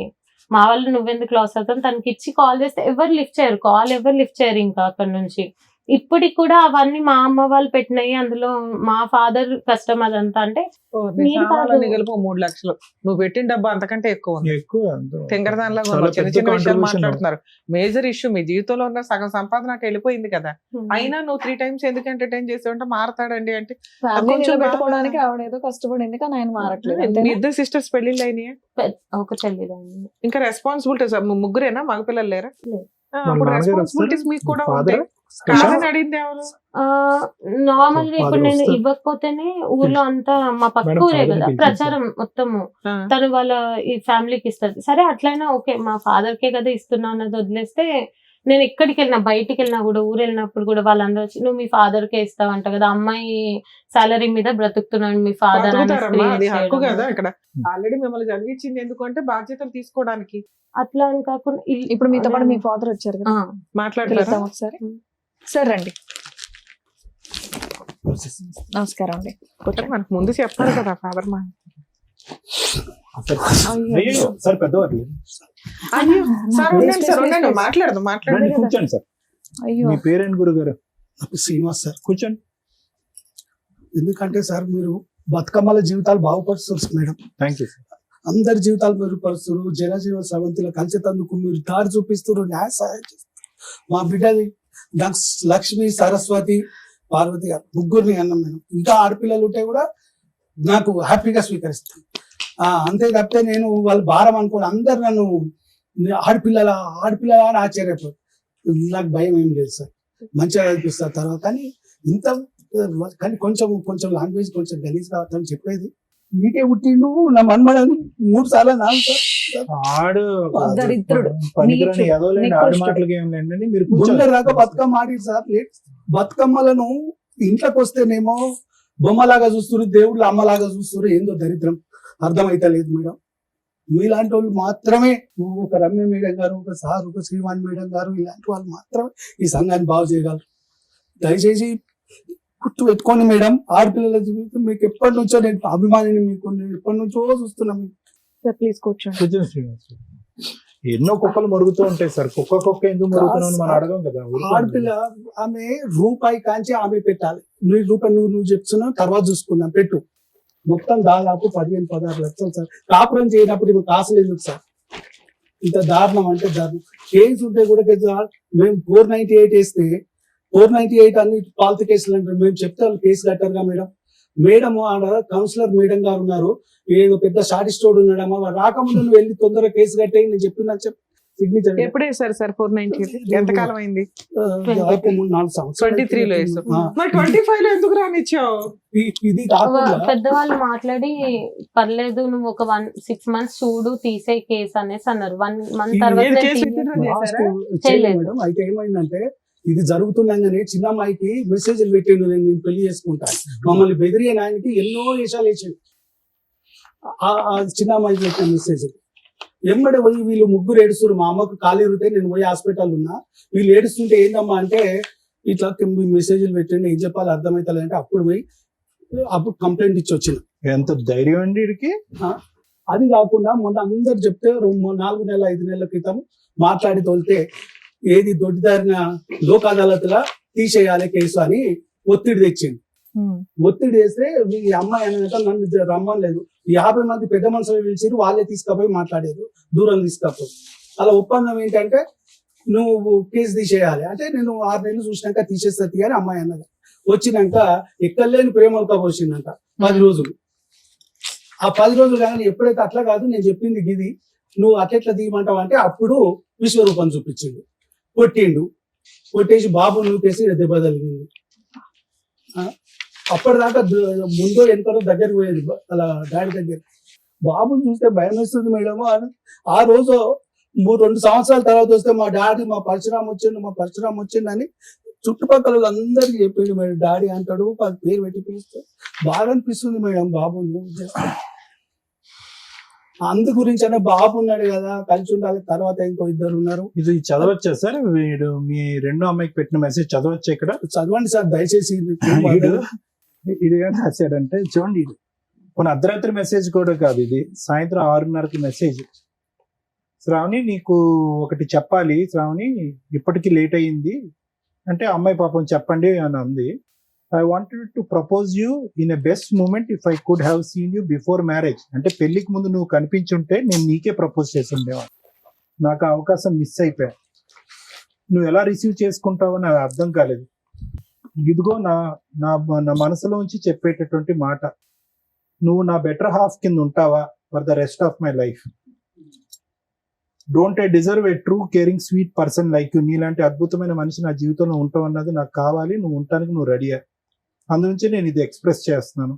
మా వాళ్ళు నువ్వెందుకు లాస్ అవుతాను తనకి ఇచ్చి కాల్ చేస్తే ఎవరు లిఫ్ట్ చేయరు, కాల్ ఎవరు లిఫ్ట్ చేయరు ఇంకా అక్కడ నుంచి. ఇప్పటికి కూడా అవన్నీ మా అమ్మ వాళ్ళు పెట్టినాయి, అందులో మా ఫాదర్ కష్టం అదంతా. అంటే మీరు కాదు. గెలుపు 3 లక్షలు నువ్వు పెట్టిన డబ్బా అంతకంటే ఎక్కువ ఉంది. ఎక్కువ తింగరదానిలాగా చాలా ఉన్నావు. చిన్న పెద్ద చిన్న విషయాలు contribution. మాట్లాడుతున్నారు. మేజర్ ఇష్యూ మీ జీవితంలో ఉన్న సగం సంపాదన అటు వెళ్ళిపోయింది కదా. అయినా నువ్వు 3 times ఎందుకు ఎంటర్టైన్ చేసావంటే మారతాడండి అంటే ఫ్యామిలీ కొంచెం నిలబెట్టుకోవడానికి ఆవిడ ఏదో కష్టపడింది కానీ ఆయన మారట్లేదు మీ అంతేనా? 2 sisters పెళ్లిళ్ళు అయినాయి. ఒక చెల్లిదండి. ఇంకా రెస్పాన్సిబిలిటీస్ ముగ్గురేనా మగపిల్లలు లేరా? లేదు. వాళ్ళ అప్పుడు నాన్నగారు రెస్పాన్సిబిలిటీస్ మీకు కూడా ఫాదర్ ఉంటాయి. కాదని అడిగింది ఎవరు? నార్మల్ గా ఇప్పుడు Father నేను వస్తారు. ఇవ్వకపోతేనే ఊర్లో అంతా మా పక్క Madam, ఊరే father ని కదా పిలిచేసి. ప్రచారం మొత్తము. ఆ. తను వాళ్ళ ఈ ఫ్యామిలీకి ఇస్తారు. సరే అట్లయినా ఓకే, మా ఫాదర్ కే కదా ఇస్తున్నా అన్నది వదిలేస్తే, నేను ఎక్కడికి వెళ్ళినా బయటికి వెళ్ళినా కూడా ఊరు వెళ్ళినప్పుడు కూడా వాళ్ళందరూ వచ్చి నువ్వు మీ ఫాదర్ కే ఇస్తావంట కదా, అమ్మాయి సాలరీ మీద బ్రతుకుతున్నాడు మీ ఫాదర్ అని బతుకుతారమ్మా, అది హక్కు చేయడం. కదా. ఇక్కడ ఆల్రెడీ మిమ్మల్ని చదివించింది ఎందుకంటే బాధ్యతలు తీసుకోవడానికి. అట్లా అని కాకుండా ఇప్పుడు మీతో పాటు మీ ఫాదర్ వచ్చారు కదా, మాట్లాడతారా? పిలుద్దాం ఒకసారి. సార్ రండి. నమస్కారం అండి. కూర్చోండి. మనకు ముందు చెప్పాలి కదా ఫాదర్ మా. అయ్యో, సార్ పెద్దవారు అయ్యో సార్ ఉండండి, సార్ Please, ఉండండి, please. మాట్లాడదు రండి, మాట్లాడదు. కూర్చోండి సార్. అయ్యో మీ పేరేంటి గురుగారు? నాకు శ్రీనివాస్ సార్. కూర్చోండి. ఎందుకంటే సార్ మీరు బతుకమ్మల జీవితాలు బాగుపరుస్తారు మేడం. Thank you sir. అందరి జీవితాలు మెరుగుపరుస్తారు. జనజీవన సవంతిలో కలిసేటందుకు మీరు దారి చూపిస్తారు, న్యాయ సహాయం చేస్తారు. మా బిడ్డది లక్ష్మి, సరస్వతి, పార్వతి గారు ముగ్గురిని అన్నాం మేడం. ఇంకా ఆడపిల్లలు ఉంటే కూడా నాకు హ్యాపీగా స్వీకరిస్తాను. అంతే తప్పితే నేను వాళ్ళ భారం అనుకోని అందరు నన్ను ఆడపిల్లల అని ఆశ్చర్యపోతారు. నాకు భయం ఏం లేదు సార్, మంచిగా అనిపిస్తారు తర్వాత. కానీ ఇంత కానీ కొంచెం లాంగ్వేజ్ కొంచెం గలీజ్ కావద్దని చెప్పేది. నీకే పుట్టిండు నా మన్మడని 3 సార్లు నాకు ఆడు దరిద్రుడు. పనికిరాని నీచు. ఎదవలేండి, నీకు ఆడి ఇష్టం. మాటలకి ఏం లేండి. మీరు గుండె కూర్చోండి. రాక బతుకమ్మ ఆడి సార్. బతుకమ్మలను ఇంట్లోకి వస్తేనేమో బొమ్మలాగా చూస్తున్నారు, దేవుళ్ళు అమ్మలాగా చూస్తున్నారు. ఏందో దరిద్రం అర్థమైతే లేదు మేడం. మీలాంటి వాళ్ళు మాత్రమే, ఒక రమ్య మేడం గారు, ఒక సార్, ఒక శ్రీవాణి మేడం గారు, ఇలాంటి వాళ్ళు మాత్రమే ఈ సంఘాన్ని బాగు చేయగలరు. దయచేసి గుర్తు పెట్టుకోండి మేడం. ఆడపిల్లల జీవితం మీకు ఎప్పటి నుంచో నేను అభిమానిని, మీకు నేను ఎప్పటి నుంచో చూస్తున్నాను. సార్ ప్లీజ్ కూర్చోండి. కూర్చోండి శ్రీనివాస్. ఎన్నో కుక్కలు మరుగుతూ ఉంటాయి సార్. కుక్క ఎందుకు మరుగుతున్నావు మనం అడగం కదా. ఆడపిల్ల ఆమె రూపాయి కాంచి ఆమె పెట్టాలి. రూపాయి నువ్వు చెప్తున్నావు, తర్వాత చూసుకుందాం పెట్టు. మొత్తం దాదాపు 15-16 లక్షలు సార్. కాపురం చేయనప్పుడు ఇప్పుడు కాసులు ఎందుకు సార్? ఇంత దారుణం అంటే దారుణం. కేసు ఉంటే కూడా మేము 498 వేస్తే 498 అన్ని పాలత కేసులు అంటారు. మేము చెప్తే వాళ్ళు కేసు కట్టారుగా మేడం. మేడం ఆడ కౌన్సిలర్ మేడం గారు ఉన్నారు, ఏదో పెద్ద షాటిస్టోడ్ ఉన్నాడమ్మా, వాడు రాకముందు నువ్వు వెళ్ళి తొందరగా కేసు కట్టేయి నేను చెప్పిన సిగ్నేచర్. ఎప్పుడు వేసారు సార్ 498? ఎంతకాలం అయింది? 4 సంవత్సరాలు 23 లో వేసావు. మరి 25 లో ఎందుకు రానిచ్చావు? ఇది కాకుండా పెద్దవాళ్ళు మాట్లాడి పర్లేదు నువ్వు ఒక 6 months చూడు తీసే కేసు అనేసి అన్నారు. 1 month తర్వాత ఏది నేను కేసు తీయను. పెట్టినా చేశారా? చేయలేదు మేడం. అయితే ఏమైందంటే ఇది జరుగుతుండగానే చిన్న అమ్మాయికి మెసేజ్లు పెట్టిండు, నేను పెళ్లి చేసుకుంటాను. మమ్మల్ని బెదిరియే ఆయనకి ఎన్నో వేషాలు వేసాడు. ఆ చిన్న అమ్మాయికి పెట్టిన మెసేజ్ ఎమ్మడే పోయి వీళ్ళు ముగ్గురు ఏడుస్తారు. మా అమ్మకు ఖాళీ ఉంటే నేను పోయి హాస్పిటల్ ఉన్నా, వీళ్ళు ఏడుస్తుంటే ఏందమ్మా అంటే ఇట్లా మెసేజ్లు పెట్టండి, ఏం చెప్పాలి అర్థమవుతుంది అంటే అప్పుడు కంప్లైంట్ ఇచ్చి వచ్చిన. ఎంత ధైర్యం అండి వీడికి. అది కాకుండా మొన్న అందరు చెప్తే 4 నెలల 5 నెలల క్రితం మాట్లాడి తోలితే ఏది దొడ్డిదారిన లోక్ అదాలత్లా తీసేయాలి కేసు అని ఒత్తిడి తెచ్చింది. ఒత్తిడి వేస్తే ఈ అమ్మాయి అనేది నన్ను రమ్మలేదు 50 మంది పెద్ద మనుషులు పిలిచిరు, వాళ్ళే తీసుకుపోయి మాట్లాడారు, దూరం తీసుకపోయి. అలా ఒప్పందం ఏంటంటే నువ్వు కేసు తీసేయాలి అంటే నేను 6 నెలలు చూసినాక తీసేస్తుంది అని అమ్మాయి అన్నది. వచ్చినాక ఎక్కలేని ప్రేమలతో పోసిందంట 10 రోజులు. ఆ 10 రోజులు కానీ ఎప్పుడైతే అట్లా కాదు నేను చెప్పింది గిది, నువ్వు అట్లెట్లా తీయమంటావు అంటే అప్పుడు విశ్వరూపం చూపించిండు, కొట్టిండు, కొట్టేసి బాబు నూకేసి దెబ్బ తగిలింది. అప్పటిదాకా ముందో వెనుకో దగ్గరికి పోయేది అలా డాడీ దగ్గర. బాబుని చూస్తే భయం వేస్తుంది మేడం. ఆ రోజు 2 సంవత్సరాల తర్వాత వస్తే మా డాడీ మా పరశురామ్ వచ్చిండు అని చుట్టుపక్కల అందరికి చెప్పిండు మేడం. డాడీ అంటాడు, పేరు పెట్టి పిలుస్తే బాగా అనిపిస్తుంది మేడం బాబుని. అందు గురించి అంటే బాబు ఉన్నాడు కదా, కలిసి ఉండాలి. తర్వాత ఇంకో 2 ఉన్నారు. ఇది చదవచ్చా సార్? వీడు మీ రెండో అమ్మాయికి పెట్టిన మెసేజ్ చదవచ్చా ఇక్కడ? చదవండి సార్ దయచేసి. ఇది ఏం రాశాడంటే చూడండి, ఇది కొన్ని అర్ధరాత్రి మెసేజ్ కూడా కాదు, ఇది సాయంత్రం 6:30కి మెసేజ్. శ్రావణి నీకు ఒకటి చెప్పాలి శ్రావణి, ఇప్పటికి లేట్ అయ్యింది అంటే అమ్మాయి పాపం చెప్పండి అని అంది. I wanted to propose you in a best moment if I could have seen you before marriage. అంటే పెళ్లికి ముందు నువ్వు కనిపించుంటే నేను నీకే ప్రపోజ్ చేసి ఉండేవాడు. నాకు ఆ అవకాశం మిస్ అయిపోయా. నువ్వు ఎలా రిసీవ్ చేసుకుంటావో నాకు అర్థం కాలేదు. ఇదిగో నా నా నా మనసులోంచి చెప్పేటటువంటి మాట, నువ్వు నా బెటర్ హాఫ్ కింద ఉంటావా for the rest of my life. Don't I deserve A true caring sweet person like you. నీలాంటి అద్భుతమైన మనిషి నా జీవితంలో ఉంటావు అన్నది నాకు కావాలి. నువ్వు ఉండటానికి నువ్వు రెడీయా. అందునుంచి నేను ఇది ఎక్స్ప్రెస్ చేస్తున్నాను.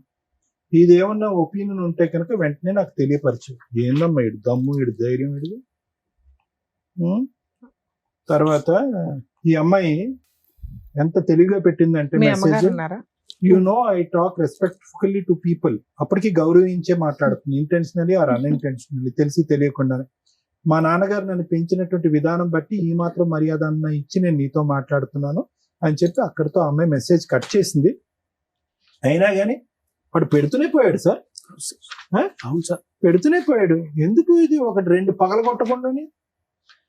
ఇది ఏమన్నా ఒపీనియన్ ఉంటే కనుక వెంటనే నాకు తెలియపరచు. ఏందమ్మా ఇడు దమ్ము, ఇడు ధైర్యం, ఇడు. తర్వాత ఈ అమ్మాయి ఎంత తెలివిగా పెట్టిందంటే message, you know I talk respectfully to people. అప్పటికి గౌరవించే మాట్లాడుతుంది, ఇంటెన్షనలీ ఆర్ అన్ఇంటెన్షనలీ, తెలిసి తెలియకుండా. మా నాన్నగారు నన్ను పెంచినటువంటి విధానం బట్టి ఈ మాత్రం మర్యాద అన్న ఇచ్చి నేను నీతో మాట్లాడుతున్నాను అని చెప్పి అక్కడితో అమ్మాయి మెసేజ్ కట్ చేసింది. అయినా కానీ వాడు పెడుతూనే పోయాడు సార్. అవును సార్, పెడుతూనే పోయాడు. ఎందుకు ఇది 1-2 పగల కొట్టకుండాని,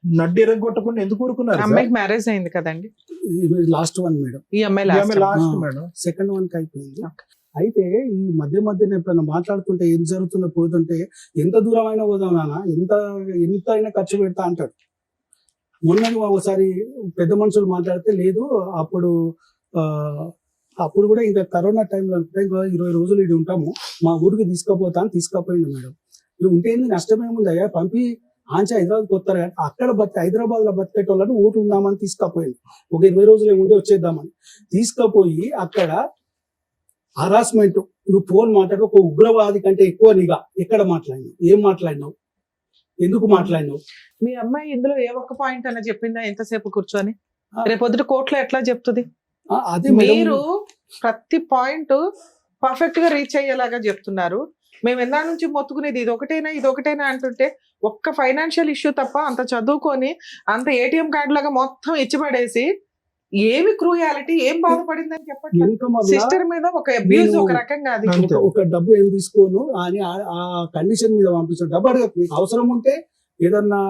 నడ్డి ఎరగొట్టకుండా ఎందుకు ఊరుకున్నారు? అమ్మాయికి మ్యారేజ్ అయింది కదండి, లాస్ట్ వన్ మేడం. ఈ అమ్మాయి లాస్ట్ మేడం, సెకండ్ వన్ కి అయిపోయింది. అయితే ఈ మధ్య ఎప్పుడైనా మాట్లాడుతుంటే ఏం జరుగుతుందో పోతుంటే ఎంత దూరం అయినా పోదాం నాన్న, ఎంత అయినా ఖర్చు పెడతా అంటాడు. మొన్న ఒకసారి పెద్ద మనుషులు మాట్లాడితే లేదు, అప్పుడు కూడా ఇంకా కరోనా టైంలో ఇంకా 20 రోజులు ఇది ఉంటాము, మా ఊరికి తీసుకుపోయింది మేడం. ఇది ఉంటే ఏంది నష్టమేముందయ్యా, పంపి ఆంచి హైదరాబాద్కి వస్తారు కానీ అక్కడ హైదరాబాద్ లో బతికేటోళ్ళని ఊరు ఉందామని తీసుకుపోయింది. ఒక 20 రోజులు ఏముంటే వచ్చేద్దామని తీసుకుపోయి అక్కడ హరాస్మెంట్, నువ్వు ఫోన్ మాట్లాడు, ఒక ఉగ్రవాది కంటే ఎక్కువ నీగా ఎక్కడ మాట్లాడినావు, ఏం మాట్లాడినావు, ఎందుకు మాట్లాడినావు? మీ అమ్మాయి ఇందులో ఏ ఒక్క పాయింట్ అన్న చెప్పిందా ఎంతసేపు కూర్చొని? రేపొద్దుట కోర్టులో ఎట్లా చెప్తుంది? అదే మీరు ప్రతి పాయింట్ పర్ఫెక్ట్ గా రీచ్ అయ్యేలాగా చెప్తున్నారు. మేము ఎందా నుంచి మొత్తుకునేది ఇది ఒకటేనా అంటుంటే ఒక్క ఫైనాన్షియల్ ఇష్యూ తప్ప అంత చదువుకొని అంత ఏటీఎం కార్డు లాగా మొత్తం ఇచ్చిపడేసి ఏమి క్రూయాలిటీ, ఏం బాధపడిందని చెప్పండి. సిస్టర్ మీద ఒక అబ్యూజ్, ఒక రకంగా అది ఒక డబ్బు ఏం తీసుకోను అని ఆ కండిషన్ మీద పంపిస్తాను. డబ్బు అడగదు, మీకు అవసరం ఉంటే ఏదన్నా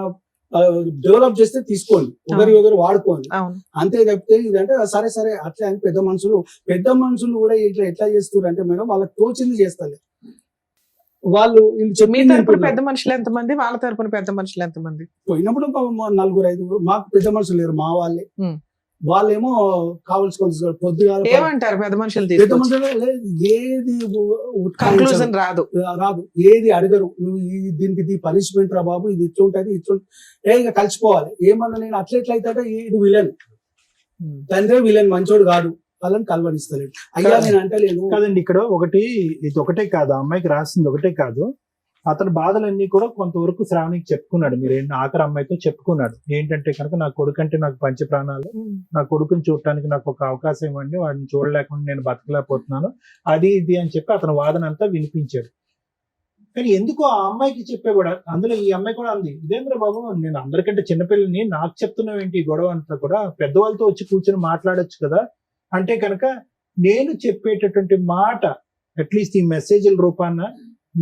డెవలప్ చేస్తే తీసుకోండి, ఒకరు వాడుకోండి, అంతే తప్పితే ఇదంటే సరే అట్లా అని పెద్ద మనుషులు కూడా ఇట్లా ఎట్లా చేస్తారు అంటే మేడం వాళ్ళకి తోచింది చేస్తారు. వాళ్ళు మీ తరపున పెద్ద మనుషులు ఎంతమంది, వాళ్ళ తరపున పెద్ద మనుషులు ఎంతమంది? పోయినప్పుడు 4-5 మాకు పెద్ద మనుషులు లేరు, మా వాళ్ళేమో కావాల్సిన పొద్దుగా ఏమంటారు పెద్ద మనుషులు? ఏది కన్క్లూజన్ రాదు, ఏది అడగరు. నువ్వు దీనికి పనిష్మెంట్ రా బాబు, ఇది ఇట్లుంటది ఇక కలిసిపోవాలి. ఏమన్నా నేను అట్లెట్లయితే ఇది విలన్, తండ్రి విలన్, మంచోడు కాదు, వాళ్ళని కలవనిస్తలేడు. అయ్యా నేను అంటలేను కాదండి. ఇక్కడ ఇది ఒకటే కాదు, అమ్మాయికి రాసింది ఒకటే కాదు, అతని బాధలన్నీ కూడా కొంతవరకు శ్రావణికి చెప్పుకున్నాడు. మీరు ఆఖరి అమ్మాయితో చెప్పుకున్నాడు. ఏంటంటే కనుక నా కొడుకు అంటే నాకు పంచ ప్రాణాలు, నా కొడుకుని చూడటానికి నాకు ఒక అవకాశం ఇవ్వండి, వాడిని చూడలేకుండా నేను బతకలేకపోతున్నాను, అది ఇది అని చెప్పి అతని వాదన అంతా వినిపించాడు. కానీ ఎందుకు ఆ అమ్మాయికి చెప్పేవాడు? అందులో ఈ అమ్మాయి కూడా అంది, ఇదేంద్ర బాబు నేను అందరికంటే చిన్నపిల్లని నాకు చెప్తున్నావు ఏంటి గొడవ అంతా కూడా, పెద్దవాళ్ళతో వచ్చి కూర్చొని మాట్లాడొచ్చు కదా అంటే కనుక నేను చెప్పేటటువంటి మాట అట్లీస్ట్ ఈ మెసేజ్ల రూపాన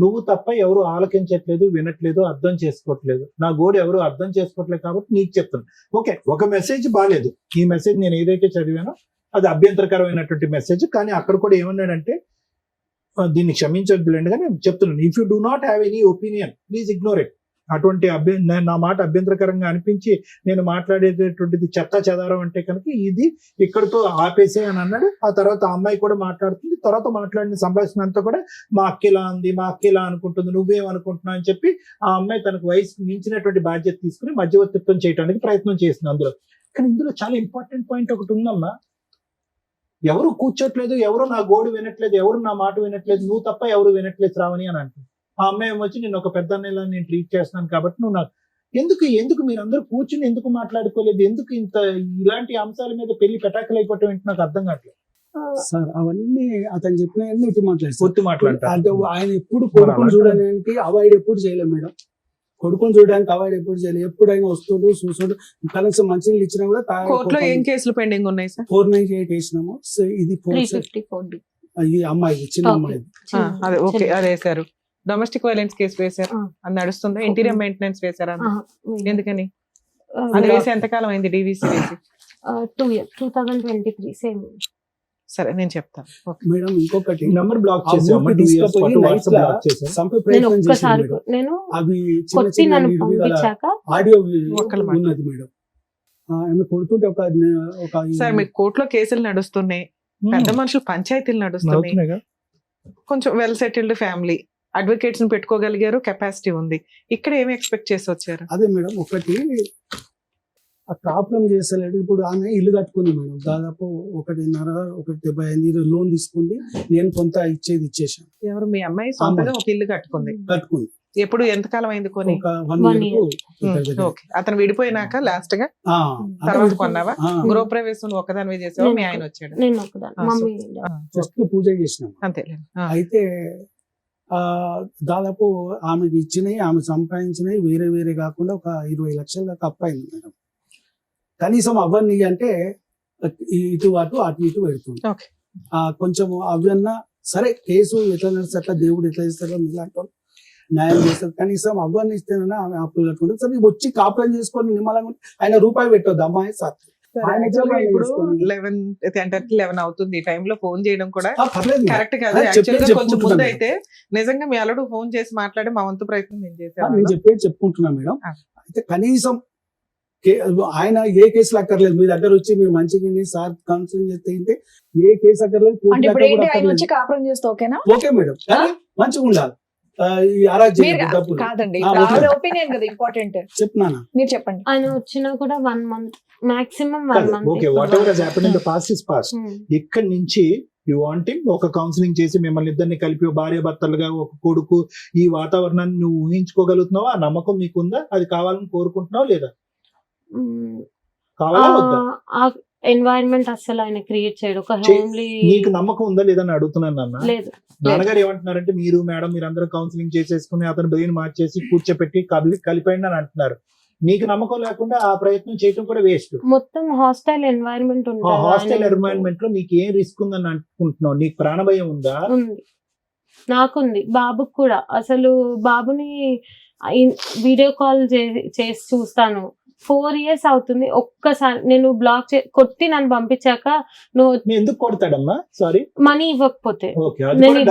నువ్వు తప్ప ఎవరు ఆలకించట్లేదు, వినట్లేదు, అర్థం చేసుకోవట్లేదు, నా గోడు ఎవరు అర్థం చేసుకోవట్లేదు కాబట్టి నీకు చెప్తాను. ఓకే, ఒక మెసేజ్ బాగాలేదు, ఈ మెసేజ్ నేను ఏదైతే చదివానో అది అభ్యంతరకరమైనటువంటి మెసేజ్. కానీ అక్కడ కూడా ఏమన్నాడంటే దీన్ని క్షమించొద్దులేండి కానీ చెప్తున్నాను, if you do not have any opinion please ignore it. అటువంటి నా మాట అభ్యంతరకరంగా అనిపించి నేను మాట్లాడేటటువంటిది చెత్తా చెదారం అంటే కనుక ఇది ఇక్కడతో ఆపేసే అని అన్నాడు. ఆ తర్వాత ఆ అమ్మాయి కూడా మాట్లాడుతుంది. తర్వాత మాట్లాడిన సంభాషణ అంతా కూడా మా అక్కిలా ఉంది, మా అక్కిలా అనుకుంటుంది, నువ్వేమనుకుంటున్నావు అని చెప్పి ఆ అమ్మాయి తనకు వయసు మించినటువంటి బాధ్యత తీసుకుని మధ్యవర్తిత్వం చేయడానికి ప్రయత్నం చేసింది అందులో. కానీ ఇందులో చాలా ఇంపార్టెంట్ పాయింట్ ఒకటి ఉందమ్మా, ఎవరు కూర్చోట్లేదు, ఎవరు నా గోడు వినట్లేదు, ఎవరు నా మాట వినట్లేదు, నువ్వు తప్ప ఎవరు వినట్లేదు శ్రావణి అని అంటుంది. ఆ అమ్మాయి ఏమొచ్చి నేను ఒక పెద్ద అన్నయ్యలా నేను ట్రీట్ చేస్తున్నాను కాబట్టి నువ్వు నాకు ఎందుకు మీరందరూ కూర్చుని ఎందుకు మాట్లాడుకోలేదు, ఎందుకు ఇంత ఇలాంటి అంశాల మీద పెళ్లి పెటాకులు అయిపోవటం ఏంటి నాకు అర్థం కావట్లేదు. సార్ అవన్నీ అతను చెప్పిన ఒట్టి ఒత్తి మాట్లాడతారు. అంటే ఆయన ఎప్పుడు కొడుకుని చూడడానికి అవాయిడ్ ఎప్పుడు చేయలేదు మేడం. కొడుకుని చూడడానికి అవాయిడ్ ఎప్పుడు చేయలేదు. ఎప్పుడైనా వస్తుడు చూసుడు కనీసం మంచినీళ్ళు ఇచ్చినా కూడా కోర్టులో ఏం కేసులు పెండింగ్ ఉన్నాయి సార్? 498 వేసినాము. సో ఇది 354D. ఈ అమ్మాయి చిన్న అమ్మాయి అదే ఓకే అదే వేశారు. డొమెస్టిక్ వైలెన్స్ కేసు వేశారు, అది నడుస్తుందా? ఇంటీరియర్ మెయింటెనెన్స్ వేశారా? ఎందుకని అది వేసి ఎంతకాలం అయింది? డివిసి వేసి 2 years 2023 సేమ్. సరే నేను చెప్తాను మేడం. ఇంకొకటి నంబర్ బ్లాక్ ఆ ఊరికి తీసుకుపోయి night లా చంపే నేను ప్రయత్నం చేశారు ఒక్కసారి మేడం. నేను అవి చిన్న కొట్టి చిన్న నన్ను నిర్విధాల పంపించాక ఆడియో ఒక్కళ్ళ మాట. ఉన్నది మేడం. ఆమె కొడుతుంటే ఒక సార్ మీకు కోర్టులో కేసులు నడుస్తున్నాయి, పెద్ద మనుషులు పంచాయతీలు నడుస్తున్నాయి, కొంచెం వెల్ సెటిల్డ్ ఫ్యామిలీ, అడ్వకేట్స్ ని పెట్టుకోగలిగారు, కెపాసిటీ ఉంది. ఇక్కడ ఏమి ఎక్స్పెక్ట్ చేసి వచ్చారు? అదే మేడం. ఒకటి ఆ ప్రాబ్లం చేస్తలేడు. ఇప్పుడు ఆమె ఇల్లు కట్టుకుంది మేడం. దాదాపు 1.5 లోన్ తీసుకుంది. నేను కొంత ఇచ్చేసాను. ఎవరు? మీ అమ్మాయి సొంతగా ఒక ఇల్లు కట్టుకుంది. ఎప్పుడు ఎంతకాలం అయింది కొని? ఒక 1 year. ఓకే. అతను విడిపోయినాక లాస్ట్ గా తర్వాత కొన్నావా? గృహప్రవేశం ఒకదాని చేసావా? మీ ఆయన వచ్చాడు? నేను ఒకదాని మమ్మీ జస్ట్ పూజ చేసినాం అంతే. అయితే దాదాపు ఆమెకి ఇచ్చినవి, ఆమె సంపాదించినవి వేరే వేరే కాకుండా ఒక 20 లక్షల దాకా అప్పయింది మేడం. కనీసం అవన్నీ అంటే ఇటు అటు ఇటు పెడుతుంది. కొంచెం అవన్నా సరే, కేసు ఎట్లా నడిస్తే అట్లా, దేవుడు ఎట్లా ఇస్తాడో ఇలాంటి న్యాయం చేస్తారు. కనీసం అవన్నీ ఇస్తేనన్నా ఆమె అప్పులు కట్టుకుంటుంది. సరే వచ్చి కాపురం చేసుకొని నిమ్మలంగా ఆయన రూపాయి పెట్టొద్దు అమ్మాయి సార్. ఇప్పుడు 11 అవుతుంది. ఈ టైంలో ఫోన్ చేయడం కూడా పర్లేదు కరెక్ట్ కాదు. యాక్చువల్గా కొంచెం ముందు అయితే నిజంగా మీ అల్లుడు ఫోన్ చేసి మాట్లాడి మా వంతు ప్రయత్నం నేను చేశాను. నేను చెప్పేది చెప్పుకుంటున్నా మేడం. అయితే కనీసం ఆయన ఏ కేసులు అక్కర్లేదు, మీ దగ్గర వచ్చి మీరు మంచిగా సార్ కౌన్సిలింగ్ చేస్తే ఏ కేసు అక్కర్లేదు, కాపురం చేస్తే ఓకేనా? ఓకే మేడం, కానీ మంచిగా ఉండాలి. ఈ అరాజ్ కాదండి, ఒపీనియన్ కదా ఇంపార్టెంట్. చెప్తున్నానా? మీరు చెప్పండి. ఆయన వచ్చినా కూడా 1 month maximum 1 month. Okay, what ever has happened in the past is past. ఇక్కడ నుంచి యు వాంటింగ్ ఒక కౌన్సిలింగ్ చేసి మిమ్మల్ని ఇద్దరిని కలిపి భార్య భర్తలుగా ఒక కొడుకు ఈ వాతావరణాన్ని నువ్వు ఊహించుకోగలుగుతున్నావా? ఆ నమ్మకం మీకుందా? అది కావాలని కోరుకుంటున్నావా లేదా? కావాలా వద్దా? ఎన్వైరన్మెంట్ అసలు ఆయన క్రియేట్ చేయడు. ఒక హోమ్లీ. నీకు నమ్మకం ఉందా లేదా అని అడుగుతున్నాను నాన్న. లేదు. నాన్నగారు ఏమంటున్నారంటే మీరు మేడం మీరందరూ కౌన్సిలింగ్ చేసేసుకుని అతను బ్రెయిన్ మార్చేసి కూర్చోపెట్టి కలిపండి అని అంటున్నారు. నీకు నమ్మకం లేకుండా ఆ ప్రయత్నం చేయడం కూడా వేస్ట్. మొత్తం హాస్టల్ ఎన్వైరన్మెంట్ ఉంది. హాస్టల్ ఎన్వైరన్మెంట్ లో నీకు ఏం రిస్క్ ఉందని అనుకుంటున్నావు? నీకు ప్రాణభయం ఉందా? ఉంది, నాకుంది, బాబుకి కూడా. అసలు బాబుని వీడియో కాల్ చేసి చూస్తాను. 4 years అవుతుంది. ఒక్కసారి నేను బ్లాక్ కొట్టి నన్ను పంపించాక నువ్వు ఎందుకు కొడతాడమ్మా? సారీ, మనీ ఇవ్వకపోతే నేను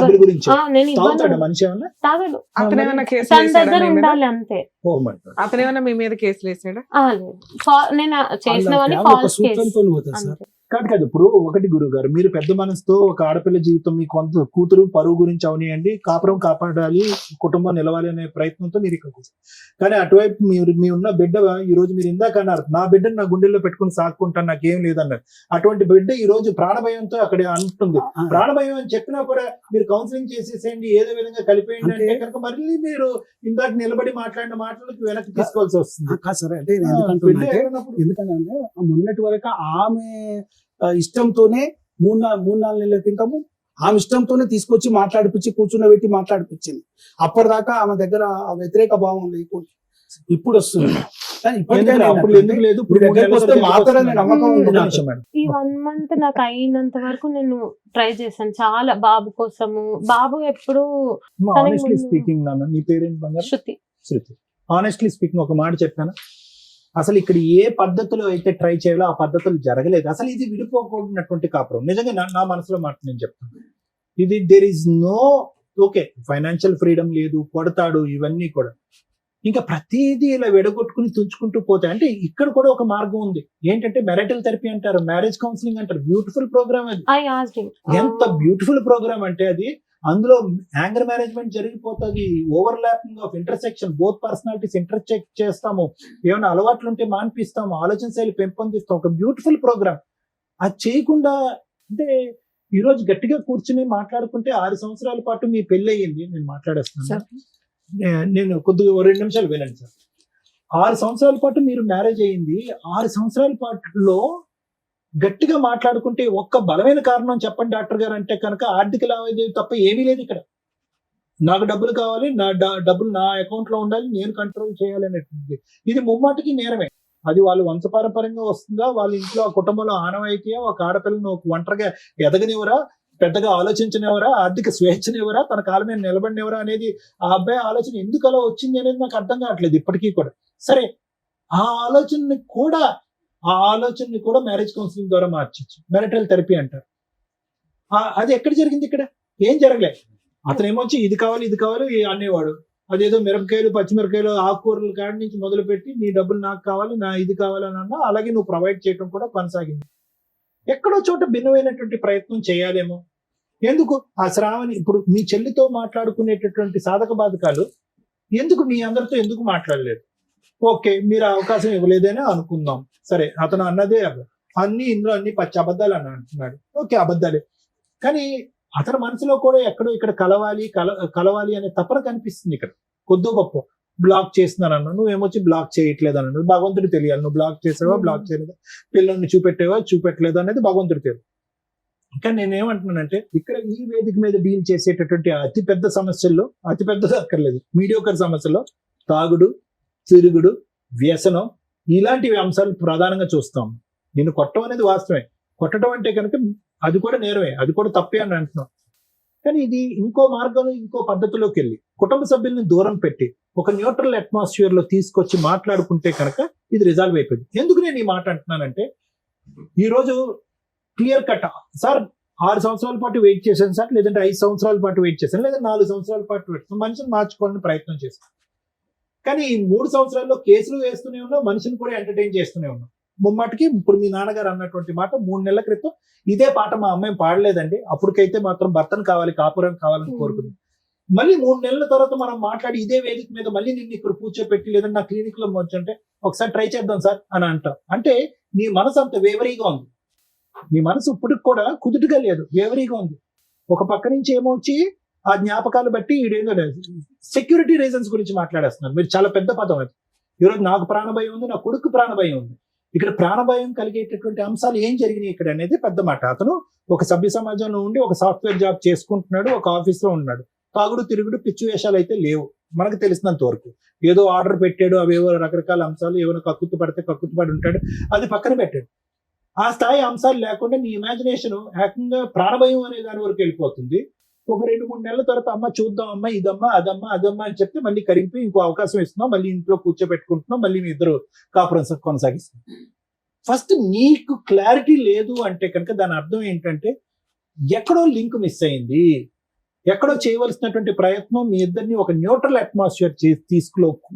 తన దగ్గర ఉండాలి అంతే. అతనేమన్నా మీ మీద కేసులు వేసాడా? నేను చేసినవన్నీ ఫాల్స్ కేసు. కాదు. ఇప్పుడు ఒకటి గురువు గారు, మీరు పెద్ద మనసుతో ఒక ఆడపిల్ల జీవితం మీ కొంత కూతురు పరువు గురించి అవనియండి, కాపురం కాపాడాలి, కుటుంబం నిలవాలి అనే ప్రయత్నంతో మీరు ఇక్కడ కూర్చోండి. కానీ అటువైపు మీ ఉన్న బిడ్డ ఈ రోజు మీరు ఇందాక అన్నారు నా బిడ్డను నా గుండెల్లో పెట్టుకుని సాక్కుంటాను, నాకేం లేదన్నారు. అటువంటి బిడ్డ ఈ రోజు ప్రాణభయంతో అక్కడ అంటుంది. ప్రాణభయం అని చెప్పినా కూడా మీరు కౌన్సిలింగ్ చేసేసేయండి, ఏదో విధంగా కలిపేయండి అంటే కనుక మళ్ళీ మీరు ఇందాక నిలబడి మాట్లాడిన మాటలకు వెనక్కి తీసుకోవాల్సి వస్తుంది. ఎందుకంటే మొన్నటి వరకు ఆమె ఇష్టంతోనే 3-4 నెలల క్రితము ఆమె ఇష్టంతోనే తీసుకొచ్చి మాట్లాడిపించి కూర్చున్నబెట్టి మాట్లాడిపించింది. అప్పటిదాకా ఆమె దగ్గర వ్యతిరేక భావం లేకుండా ఇప్పుడు వస్తుంది. ఈ 1 month నాకు అయినంత వరకు నేను ట్రై చేశాను చాలా బాబు కోసము. బాబు ఎప్పుడు స్పీకింగ్ నాన్న, నీ పేరెంట్ బంగారు? శృతి. ఆనెస్ట్లీ స్పీకింగ్ ఒక మాట చెప్పాను, అసలు ఇక్కడ ఏ పద్ధతిలో అయితే ట్రై చేయాలో ఆ పద్ధతులు జరగలేదు. అసలు ఇది విడిపోకూడనటువంటి కాపురం. నిజంగా నా మనసులో మాట నేను చెప్తాను, ఇది there is no okay financial freedom లేదు, కొడతాడు, ఇవన్నీ కూడా ఇంకా ప్రతిదీ ఇలా విడగొట్టుకుని తుంచుకుంటూ పోతే అంటే ఇక్కడ కూడా ఒక మార్గం ఉంది. ఏంటంటే మ్యారిటల్ థెరపీ అంటారు, మ్యారేజ్ కౌన్సిలింగ్ అంటారు. బ్యూటిఫుల్ ప్రోగ్రామ్ అది. I asked him. ఎంత బ్యూటిఫుల్ ప్రోగ్రామ్ అంటే అది. అందులో యాంగర్ మేనేజ్మెంట్ జరిగిపోతుంది, overlapping of intersection, both personalities ఇంటర్చెక్ చేస్తాము, ఏమైనా అలవాట్లు ఉంటే మాన్పిస్తాము, ఆలోచన శైలి పెంపొందిస్తాం. ఒక బ్యూటిఫుల్ ప్రోగ్రామ్. అది చేయకుండా అంటే ఈ రోజు గట్టిగా కూర్చుని మాట్లాడుకుంటే 6 సంవత్సరాల పాటు మీ పెళ్లి అయ్యింది. నేను మాట్లాడేస్తాను, నేను కొద్దిగా 2 నిమిషాలు వినండి సార్. 6 సంవత్సరాల పాటు మీరు మ్యారేజ్ అయ్యింది. 6 సంవత్సరాల పాటులో గట్టిగా మాట్లాడుకుంటే ఒక్క బలమైన కారణం చెప్పండి డాక్టర్ గారు అంటే కనుక ఆర్థిక లావాదేవీ తప్ప ఏమీ లేదు ఇక్కడ. నాకు డబ్బులు కావాలి, నా డబ్బులు నా అకౌంట్ లో ఉండాలి, నేను కంట్రోల్ చేయాలి అనేటువంటిది. ఇది ముమ్మాటికి నేరమే. అది వాళ్ళు వంశపారంపర్యంగా వస్తుందా, వాళ్ళ ఇంట్లో ఆ కుటుంబంలో ఆనవాయితీయా, ఒక ఆడపిల్లను ఒంటరిగా ఎదగనివరా, పెద్దగా ఆలోచించనివరా, ఆర్థిక స్వేచ్ఛనివరా, తన కాళ్ళ మీద నిలబడినవరా అనేది ఆ అబ్బాయి ఆలోచన ఎందుకు అలా వచ్చింది అనేది నాకు అర్థం కావట్లేదు ఇప్పటికీ కూడా. సరే, ఆ ఆలోచనని కూడా మ్యారేజ్ కౌన్సిలింగ్ ద్వారా మార్చచ్చు. మ్యారిటల్ థెరపీ అంటారు. అది ఎక్కడ జరిగింది? ఇక్కడ ఏం జరగలేదు. అతను ఏమొచ్చి ఇది కావాలి అనేవాడు. అదేదో మిరపకాయలు, పచ్చిమిరకాయలు, ఆకుకూరల కాడి నుంచి మొదలు పెట్టి నీ డబ్బులు నాకు కావాలి, నా ఇది కావాలని అన్నా, అలాగే నువ్వు ప్రొవైడ్ చేయడం కూడా కొనసాగింది. ఎక్కడో చోట భిన్నమైనటువంటి ప్రయత్నం చేయాలేమో. ఎందుకు ఆ శ్రావణి ఇప్పుడు మీ చెల్లితో మాట్లాడుకునేటటువంటి సాధక బాధకాలు ఎందుకు మీ అందరితో ఎందుకు మాట్లాడలేదు? ఓకే, మీరు అవకాశం ఇవ్వలేదని అనుకుందాం. సరే, అతను అన్నదే ఇందులో అన్ని పచ్చి అబద్ధాలు అని అంటున్నాడు. ఓకే, అబద్ధాలే. కానీ అతని మనసులో కూడా ఎక్కడో ఇక్కడ కలవాలి అనే తపన కనిపిస్తుంది. ఇక్కడ కొద్దో గొప్ప బ్లాక్ చేస్తున్నాను, నువ్వేమొచ్చి బ్లాక్ చేయట్లేదు అన్నాడు. భగవంతుడు తెలియాలి, నువ్వు బ్లాక్ చేసావా, బ్లాక్ చేయలేదా, పిల్లల్ని చూపెట్టలేదా అనేది భగవంతుడు తెలియదు. కానీ నేనేమంటున్నానంటే ఇక్కడ ఈ వేదిక మీద డీల్ చేసేటటువంటి అతిపెద్ద సమస్యల్లో, అతిపెద్దది అక్కర్లేదు, మీడియోకర్ సమస్యల్లో తాగుడు, తిరుగుడు, వ్యసనం, ఇలాంటివి అంశాలు ప్రధానంగా చూస్తాం. నేను కొట్టడం అనేది వాస్తవమే. కొట్టడం అంటే కనుక అది కూడా నేరమే, అది కూడా తప్పే అని అంటున్నాం. కానీ ఇది ఇంకో మార్గంలో, ఇంకో పద్ధతిలోకి వెళ్ళి కుటుంబ సభ్యుల్ని దూరం పెట్టి ఒక న్యూట్రల్ అట్మాస్ఫియర్ లో తీసుకొచ్చి మాట్లాడుకుంటే కనుక ఇది రిజాల్వ్ అయిపోయింది. ఎందుకు నేను ఈ మాట అంటున్నానంటే, ఈ రోజు క్లియర్ కట్ సార్ 6 సంవత్సరాల పాటు వెయిట్ చేశాను సార్, లేదంటే 5 సంవత్సరాల పాటు వెయిట్ చేశాను, లేదా 4 సంవత్సరాల పాటు వెయిట్, మనిషిని మార్చుకోవాలని ప్రయత్నం చేశాను. కానీ ఈ 3 సంవత్సరాల్లో కేసులు వేస్తూనే ఉన్నాం, మనిషిని కూడా ఎంటర్టైన్ చేస్తూనే ఉన్నాం. ముమ్మాటికి ఇప్పుడు మీ నాన్నగారు అన్నటువంటి మాట 3 నెలల క్రితం ఇదే పాట మా అమ్మాయి పాడలేదండి, అప్పటికైతే మాత్రం భర్తను కావాలి, కాపురం కావాలని కోరుకుంది. మళ్ళీ 3 నెలల తర్వాత మనం మాట్లాడి ఇదే వేదిక మీద మళ్ళీ నిన్ను ఇక్కడ కూర్చోపెట్టి లేదంటే నా క్లినిక్ లో వచ్చంటే ఒకసారి ట్రై చేద్దాం సార్ అని అంటాం. అంటే నీ మనసు అంత వేవరీగా ఉంది, నీ మనసు ఇప్పటికి కూడా కుదుటుగా లేదు, వేవరీగా ఉంది. ఒక పక్క నుంచి ఏమో వచ్చి ఆ జ్ఞాపకాలు బట్టి ఇదేందో సెక్యూరిటీ రీజన్స్ గురించి మాట్లాడేస్తున్నారు మీరు. చాలా పెద్ద పదం అది. ఈరోజు నాకు ప్రాణభయం ఉంది, నా కొడుకు ప్రాణభయం ఉంది. ఇక్కడ ప్రాణభయం కలిగేటటువంటి అంశాలు ఏం జరిగినాయి ఇక్కడ అనేది పెద్ద మాట. అతను ఒక సభ్య సమాజంలో ఉండి ఒక సాఫ్ట్వేర్ జాబ్ చేసుకుంటున్నాడు, ఒక ఆఫీస్ లో ఉన్నాడు. తాగుడు, తిరుగుడు, పిచ్చి వేషాలు అయితే లేవు మనకు తెలిసినంత వరకు. ఏదో ఆర్డర్ పెట్టాడు, అవేవో రకరకాల అంశాలు, ఏమైనా కక్కుతు పడి ఉంటాడు, అది పక్కన పెట్టాడు. ఆ స్థాయి అంశాలు లేకుండా నీ ఇమాజినేషన్ ఏకంగా ప్రాణభయం అనే దాని వరకు వెళ్ళిపోతుంది. ఒక 2-3 నెలల తర్వాత అమ్మ చూద్దాం, అమ్మ ఇదమ్మా అదమ్మా అని చెప్తే మళ్ళీ కరిగిపోయి ఇంకో అవకాశం ఇస్తున్నాం, మళ్ళీ ఇంట్లో కూర్చోబెట్టుకుంటున్నాం, మళ్ళీ మీ ఇద్దరు కాపురం కొనసాగిస్తున్నాం. ఫస్ట్ నీకు క్లారిటీ లేదు అంటే కనుక దాని అర్థం ఏంటంటే ఎక్కడో లింక్ మిస్ అయింది, ఎక్కడో చేయవలసినటువంటి ప్రయత్నం మీ ఇద్దరిని ఒక న్యూట్రల్ అట్మాస్ఫియర్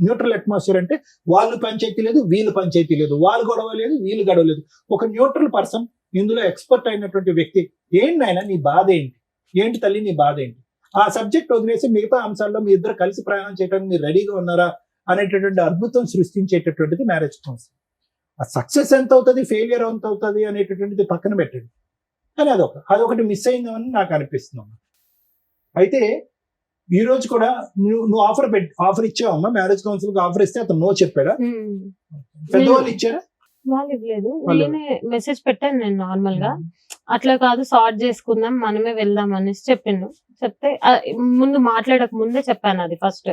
న్యూట్రల్ అట్మాస్ఫియర్ అంటే వాళ్ళు పంచాయతీ లేదు, వీళ్ళు పంచాయతీ లేదు, వాళ్ళు గొడవ లేదు, వీళ్ళు గొడవ లేదు, ఒక న్యూట్రల్ పర్సన్, ఇందులో ఎక్స్పర్ట్ అయినటువంటి వ్యక్తి. ఏంటి నాయన నీ బాధ ఏంటి తల్లి నీ బాధ ఏంటి, ఆ సబ్జెక్ట్ వదిలేసి మిగతా అంశాల్లో మీ ఇద్దరు కలిసి ప్రయాణం చేయడానికి మీరు రెడీగా ఉన్నారా అనేటటువంటి అద్భుతం సృష్టించేటటువంటిది మ్యారేజ్ కౌన్సిలింగ్. ఆ సక్సెస్ ఎంత అవుతుంది, ఫెయిలియర్ ఎంత అవుతుంది అనేటటువంటిది పక్కన పెట్టండి. కానీ అదొకటి మిస్ అయిందని నాకు అనిపిస్తుంది. అయితే ఈ రోజు కూడా నువ్వు ఆఫర్ ఇచ్చావమ్మా, మ్యారేజ్ కౌన్సిలింగ్ ఆఫర్ ఇస్తే అతను నో చెప్పాడా? పెద్దవాళ్ళు ఇచ్చారా? వాళ్ళు ఇవ్వలేదు. నేనే మెసేజ్ పెట్టాను నేను నార్మల్ గా, అట్లా కాదు సార్ట్ చేసుకుందాం, మనమే వెళ్దాం అనేసి చెప్తే ముందు మాట్లాడక ముందే చెప్పాను. అది ఫస్ట్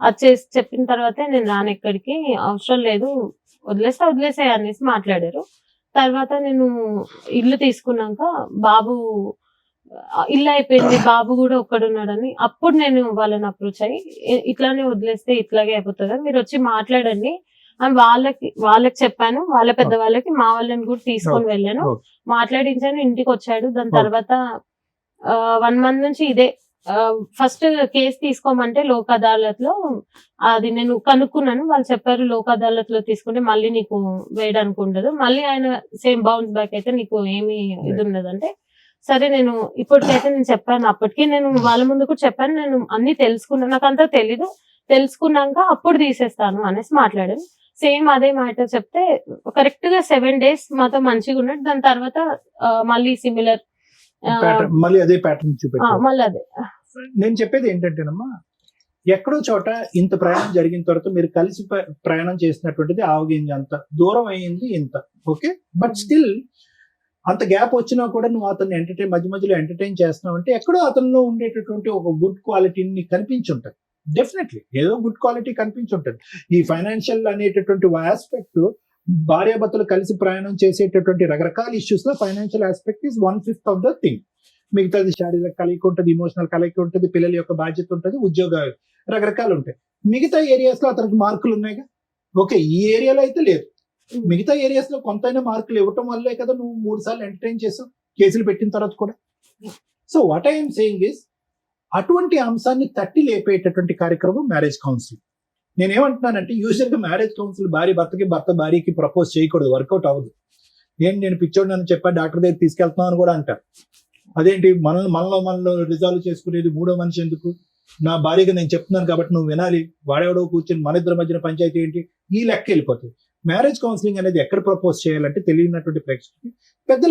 అది చేసి చెప్పిన తర్వాతే నేను రాను, ఎక్కడికి అవసరం లేదు, వదిలేసే అనేసి మాట్లాడారు. తర్వాత నేను ఇల్లు తీసుకున్నాక బాబు ఇల్లు అయిపోయింది, బాబు కూడా ఒక్కడున్నాడని అప్పుడు నేను వాళ్ళని అప్రోచ్ అయ్యి ఇట్లానే వదిలేస్తే ఇట్లాగే అయిపోతుంది, మీరు వచ్చి మాట్లాడండి, అని వాళ్ళకి చెప్పాను, వాళ్ళ పెద్దవాళ్ళకి మా వాళ్ళని కూడా తీసుకొని వెళ్ళాను, మాట్లాడించాను, ఇంటికి వచ్చాడు. దాని తర్వాత 1 month నుంచి ఇదే ఫస్ట్ కేసు తీసుకోమంటే లోక్ అదాలత్ లో అది నేను కనుక్కున్నాను. వాళ్ళు చెప్పారు లోక్ అదాలత్ లో తీసుకుంటే మళ్ళీ నీకు వేయడానికి ఉండదు, మళ్ళీ ఆయన సేమ్ బౌన్స్ బ్యాక్ అయితే నీకు ఏమి ఇది ఉండదు అంటే, సరే నేను ఇప్పటికైతే నేను చెప్పాను, అప్పటికి నేను వాళ్ళ ముందు కూడా చెప్పాను, నేను అన్ని తెలుసుకున్నాను, నాకు అంతా తెలీదు, తెలుసుకున్నాక అప్పుడు తీసేస్తాను అనేసి మాట్లాడాను. సేమ్ అదే మ్యాటర్ చెప్తే కరెక్ట్ గా 7 days మాతో మంచిగా ఉన్నాడు. దాని తర్వాత మళ్ళీ సిమిలర్ మళ్ళీ అదే ప్యాటర్న్ చూపెట్టారు. మళ్ళీ అదే. నేను చెప్పేది ఏంటంటేనమ్మా, ఎక్కడో చోట ఇంత ప్రయాణం జరిగిన తర్వాత మీరు కలిసి ప్రయాణం చేసినటువంటిది ఆవగింజ అంత దూరం అయింది ఇంత, ఓకే, బట్ స్టిల్ అంత గ్యాప్ వచ్చినా కూడా నువ్వు అతన్ని మధ్య మధ్యలో ఎంటర్టైన్ చేస్తున్నావు అంటే ఎక్కడో అతనిలో ఉండేటటువంటి ఒక గుడ్ క్వాలిటీని కనిపించుంటది. డెఫినెట్లీ ఏదో గుడ్ క్వాలిటీ కనిపించుంటది. ఈ ఫైనాన్షియల్ అనేటటువంటి ఆస్పెక్ట్ భార్యాభర్తలు కలిసి ప్రయాణం చేసేటటువంటి రకరకాల ఇష్యూస్ లో financial aspect is 1/5 of the thing. మిగతాది శారీరక కలయిక ఉంటుంది, ఇమోషనల్ కలయిక ఉంటుంది, పిల్లల యొక్క బాధ్యత ఉంటుంది, ఉద్యోగాలు రకరకాలు ఉంటాయి. మిగతా ఏరియాస్ లో అతనికి మార్కులు ఉన్నాయిగా, ఓకే, ఈ ఏరియాలో అయితే లేదు. మిగతా ఏరియాస్ లో కొంతైనా మార్కులు ఇవ్వటం వల్లే కదా నువ్వు 3 సార్లు ఎంటర్టైన్ చేసావు కేసులు పెట్టిన తర్వాత కూడా. So what I'm saying is, అటువంటి అంశాన్ని తట్టి లేపేటటువంటి కార్యక్రమం మ్యారేజ్ కౌన్సిలింగ్. నేనేమంటున్నానంటే యూజువల్ గా మ్యారేజ్ కౌన్సిల్ భార్య భర్తకి, భర్త భార్యకి ప్రపోజ్ చేయకూడదు, వర్కౌట్ అవ్వదు. నేను పిచ్చోడు అని చెప్పా డాక్టర్ దగ్గర తీసుకెళ్తున్నాను అని కూడా అంటారు. అదేంటి మనలో రిజాల్వ్ చేసుకునేది మూడో మనిషి ఎందుకు? నా భార్యగా నేను చెప్తున్నాను కాబట్టి నువ్వు వినాలి, వాడెవడో కూర్చొని మన ఇద్దరి మధ్యన పంచాయతీ ఏంటి, ఈ లెక్క వెళ్ళిపోతుంది. మ్యారేజ్ కౌన్సిలింగ్ అనేది ఎక్కడ ప్రపోజ్ చేయాలంటే తెలియనటువంటి ప్రేక్షకులకి